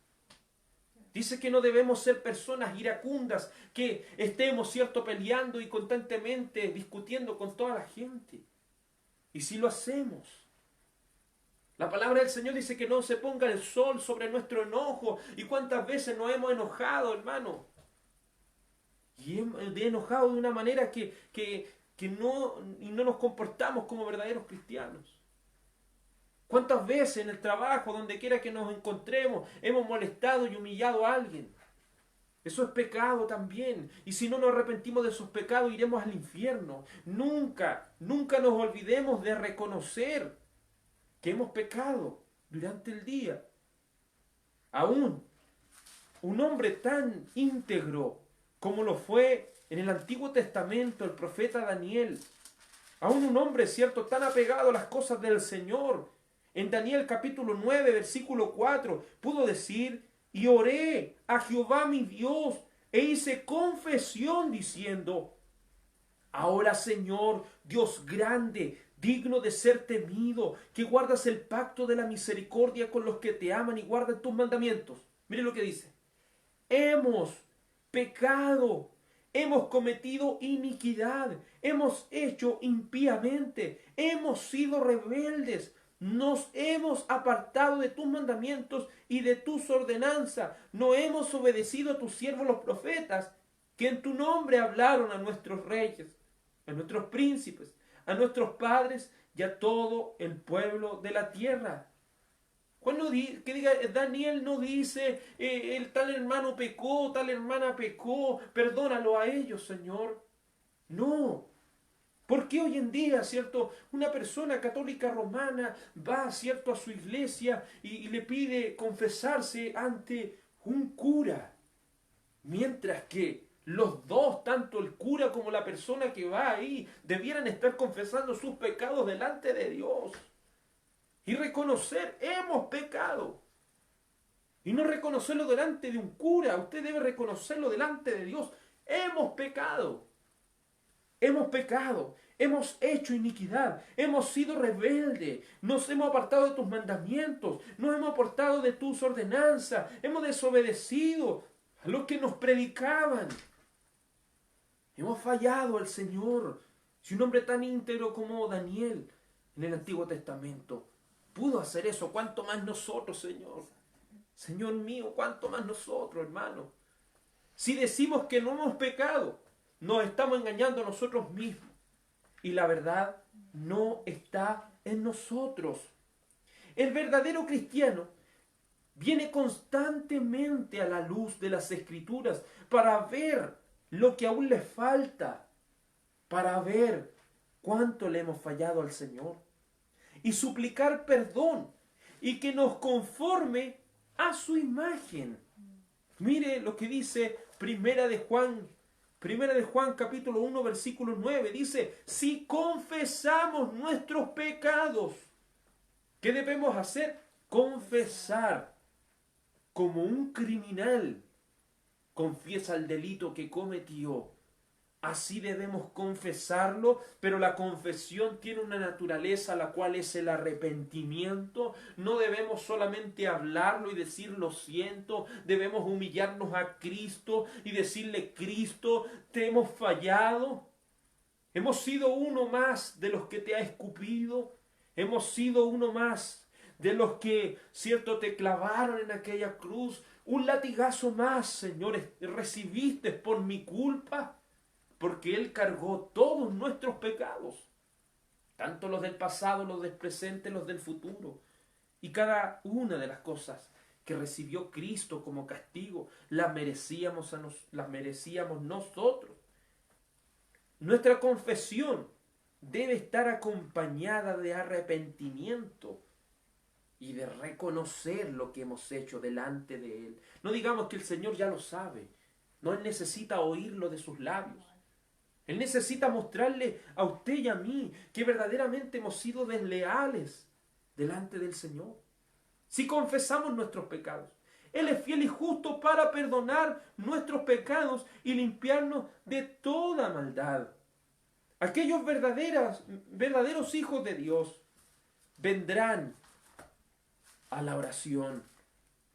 Speaker 1: Dice que no debemos ser personas iracundas, que estemos, cierto, peleando y constantemente discutiendo con toda la gente. Y si lo hacemos, la palabra del Señor dice que no se ponga el sol sobre nuestro enojo. ¿Y cuántas veces nos hemos enojado, hermano? Y hemos enojado de una manera que no nos comportamos como verdaderos cristianos. ¿Cuántas veces en el trabajo, donde quiera que nos encontremos, hemos molestado y humillado a alguien? Eso es pecado también. Y si no nos arrepentimos de esos pecados, iremos al infierno. Nunca nos olvidemos de reconocer que hemos pecado durante el día. Aún un hombre tan íntegro como lo fue en el Antiguo Testamento, el profeta Daniel, aún un hombre, cierto, tan apegado a las cosas del Señor, en Daniel capítulo 9, versículo 4, pudo decir: y oré a Jehová mi Dios, e hice confesión diciendo: ahora, Señor, Dios grande, digno de ser temido, que guardas el pacto de la misericordia con los que te aman y guardan tus mandamientos. Mire lo que dice: hemos pecado, hemos cometido iniquidad, hemos hecho impíamente, hemos sido rebeldes, nos hemos apartado de tus mandamientos y de tus ordenanzas, no hemos obedecido a tus siervos los profetas, que en tu nombre hablaron a nuestros reyes, a nuestros príncipes, a nuestros padres y a todo el pueblo de la tierra. Cuando que diga, Daniel no dice, el tal hermano pecó, tal hermana pecó, perdónalo a ellos, Señor. No. Porque hoy en día, ¿cierto? Una persona católica romana va, ¿cierto?, a su iglesia y le pide confesarse ante un cura. Mientras que los dos, tanto el cura como la persona que va ahí, debieran estar confesando sus pecados delante de Dios. Y reconocer: hemos pecado. Y no reconocerlo delante de un cura. Usted debe reconocerlo delante de Dios. Hemos pecado. Hemos pecado. Hemos hecho iniquidad. Hemos sido rebeldes. Nos hemos apartado de tus mandamientos. Nos hemos apartado de tus ordenanzas. Hemos desobedecido a los que nos predicaban. Hemos fallado al Señor. Si un hombre tan íntegro como Daniel en el Antiguo Testamento pudo hacer eso, ¿cuánto más nosotros, Señor? Señor mío, ¿cuánto más nosotros, hermano? Si decimos que no hemos pecado, nos estamos engañando a nosotros mismos. Y la verdad no está en nosotros. El verdadero cristiano viene constantemente a la luz de las Escrituras para ver lo que aún le falta, para ver cuánto le hemos fallado al Señor y suplicar perdón y que nos conforme a su imagen. Mire lo que dice Primera de Juan capítulo 1 versículo 9, dice: si confesamos nuestros pecados, ¿qué debemos hacer? Confesar. Como un criminal confiesa el delito que cometió, así debemos confesarlo, pero la confesión tiene una naturaleza, la cual es el arrepentimiento. No debemos solamente hablarlo y decir lo siento, debemos humillarnos a Cristo y decirle: Cristo, te hemos fallado, hemos sido uno más de los que te ha escupido, hemos sido uno más de los que, cierto, te clavaron en aquella cruz. Un latigazo más, Señor, recibiste por mi culpa, porque Él cargó todos nuestros pecados, tanto los del pasado, los del presente, los del futuro. Y cada una de las cosas que recibió Cristo como castigo, las merecíamos nosotros. Nuestra confesión debe estar acompañada de arrepentimiento y de reconocer lo que hemos hecho delante de Él. No digamos que el Señor ya lo sabe. No, Él necesita oírlo de sus labios. Él necesita mostrarle a usted y a mí que verdaderamente hemos sido desleales delante del Señor. Si confesamos nuestros pecados, Él es fiel y justo para perdonar nuestros pecados y limpiarnos de toda maldad. Aquellos verdaderos hijos de Dios vendrán a la oración,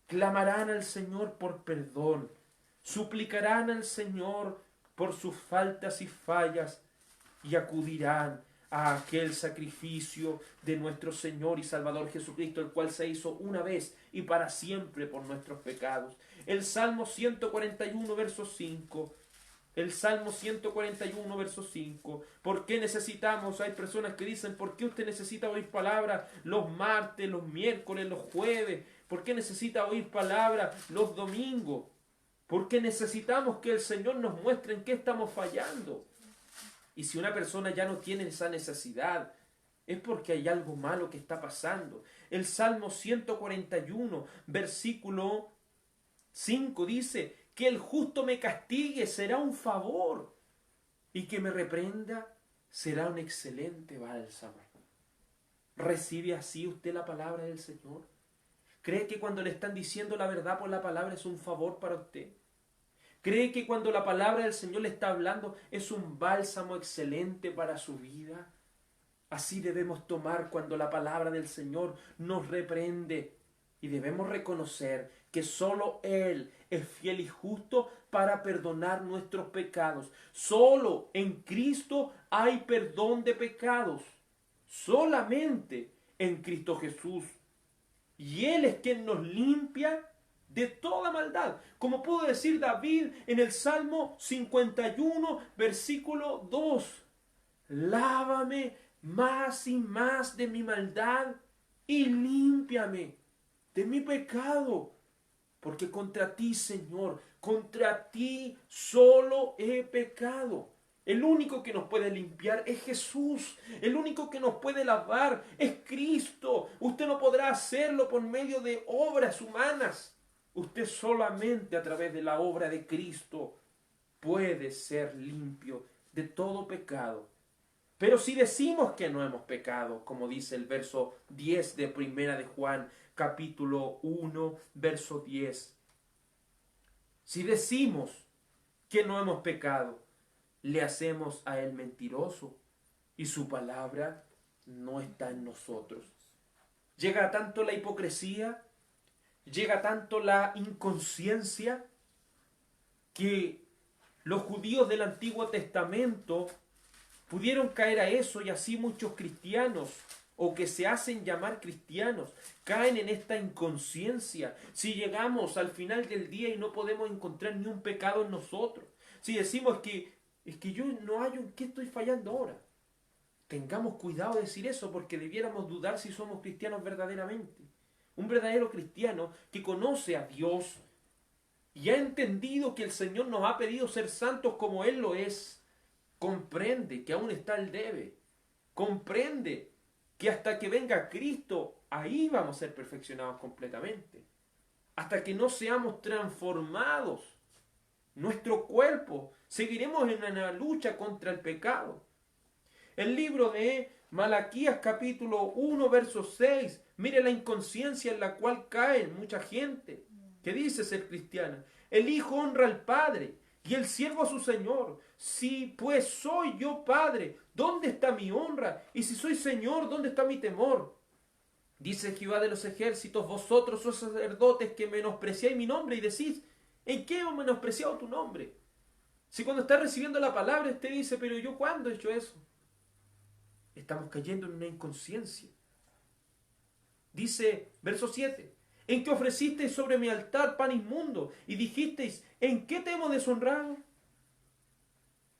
Speaker 1: clamarán al Señor por perdón, suplicarán al Señor por sus faltas y fallas y acudirán a aquel sacrificio de nuestro Señor y Salvador Jesucristo, el cual se hizo una vez y para siempre por nuestros pecados. El Salmo 141, verso 5. El Salmo 141, verso 5. ¿Por qué necesitamos? Hay personas que dicen: ¿por qué usted necesita oír palabra los martes, los miércoles, los jueves? ¿Por qué necesita oír palabra los domingos? Porque necesitamos que el Señor nos muestre en qué estamos fallando. Y si una persona ya no tiene esa necesidad, es porque hay algo malo que está pasando. El Salmo 141, versículo 5 dice: que el justo me castigue será un favor. y que me reprenda será un excelente bálsamo. ¿Recibe así usted la palabra del Señor? ¿Cree que cuando le están diciendo la verdad por la palabra es un favor para usted? ¿Cree que cuando la palabra del Señor le está hablando es un bálsamo excelente para su vida? Así debemos tomar cuando la palabra del Señor nos reprende. Y debemos reconocer que solo Él es fiel y justo para perdonar nuestros pecados. Solo en Cristo hay perdón de pecados. Solamente en Cristo Jesús. Y Él es quien nos limpia de toda maldad. Como pudo decir David en el Salmo 51, versículo 2. Lávame más y más de mi maldad y límpiame de mi pecado. Porque contra ti, Señor, contra ti solo he pecado. El único que nos puede limpiar es Jesús. El único que nos puede lavar es Cristo. Usted no podrá hacerlo por medio de obras humanas. Usted solamente a través de la obra de Cristo puede ser limpio de todo pecado. Pero si decimos que no hemos pecado, como dice el verso 10 de Primera de Juan, capítulo 1, verso 10. Si decimos que no hemos pecado, le hacemos a Él mentiroso y su palabra no está en nosotros. Llega tanto la hipocresía, llega tanto la inconsciencia, que los judíos del Antiguo Testamento pudieron caer a eso, y así muchos cristianos, o que se hacen llamar cristianos, caen en esta inconsciencia. Si llegamos al final del día y no podemos encontrar ni un pecado en nosotros, si decimos es que yo no hallo en qué estoy fallando ahora, tengamos cuidado de decir eso, porque debiéramos dudar si somos cristianos verdaderamente. Un verdadero cristiano que conoce a Dios y ha entendido que el Señor nos ha pedido ser santos como Él lo es, comprende que aún está el debe, comprende que hasta que venga Cristo, ahí vamos a ser perfeccionados completamente. Hasta que no seamos transformados, nuestro cuerpo, seguiremos en una lucha contra el pecado. El libro de Malaquías capítulo 1, verso 6, mire la inconsciencia en la cual cae mucha gente que dice ser cristiana. El hijo honra al padre y el siervo a su señor. Si pues soy yo padre, ¿dónde está mi honra? Y si soy señor, ¿dónde está mi temor? Dice Jehová de los ejércitos, vosotros sois sacerdotes que menospreciáis mi nombre y decís, ¿en qué he menospreciado tu nombre? Si cuando está recibiendo la palabra usted dice, pero ¿yo cuándo he hecho eso? Estamos cayendo en una inconsciencia. Dice, verso 7, en que ofrecisteis sobre mi altar pan inmundo y dijisteis, ¿en qué te hemos deshonrado?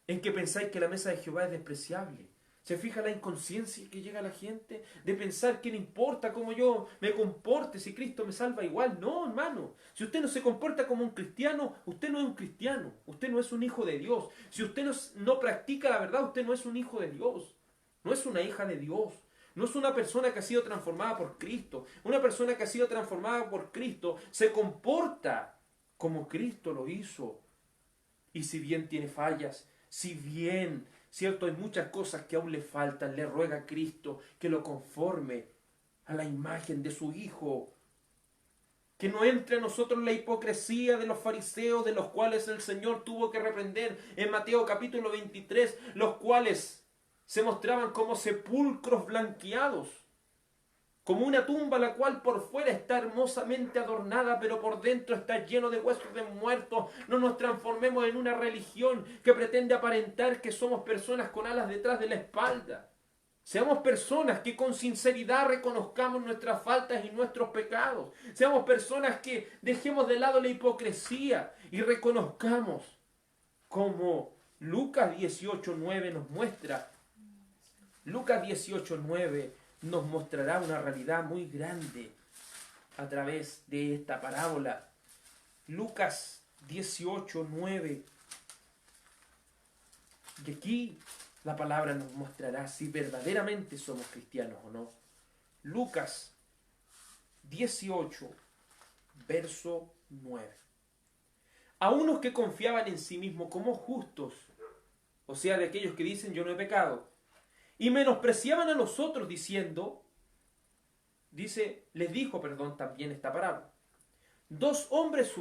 Speaker 1: En que pensáis que la mesa de Jehová es despreciable. ¿Se fija la inconsciencia que llega a la gente? De pensar que no importa cómo yo me comporte, si Cristo me salva igual. No, hermano. Si usted no se comporta como un cristiano, usted no es un cristiano. Usted no es un hijo de Dios. Si usted no practica la verdad, usted no es un hijo de Dios. No es una hija de Dios. No es una persona que ha sido transformada por Cristo. Una persona que ha sido transformada por Cristo se comporta como Cristo lo hizo. Y si bien tiene fallas, si bien, cierto, hay muchas cosas que aún le faltan, le ruega a Cristo que lo conforme a la imagen de su Hijo. Que no entre a nosotros la hipocresía de los fariseos, de los cuales el Señor tuvo que reprender en Mateo capítulo 23, los cuales se mostraban como sepulcros blanqueados, como una tumba la cual por fuera está hermosamente adornada, pero por dentro está lleno de huesos de muertos. No nos transformemos en una religión que pretende aparentar que somos personas con alas detrás de la espalda. Seamos personas que con sinceridad reconozcamos nuestras faltas y nuestros pecados. Seamos personas que dejemos de lado la hipocresía y reconozcamos, como Lucas 18:9 nos muestra. Lucas 18:9 nos mostrará una realidad muy grande a través de esta parábola. Lucas 18:9. Y aquí la palabra nos mostrará si verdaderamente somos cristianos o no. Lucas 18, verso 9. A unos que confiaban en sí mismos como justos o sea, de aquellos que dicen yo no he pecado, y menospreciaban a los otros diciendo, les dijo, perdón, también esta parábola. Dos hombres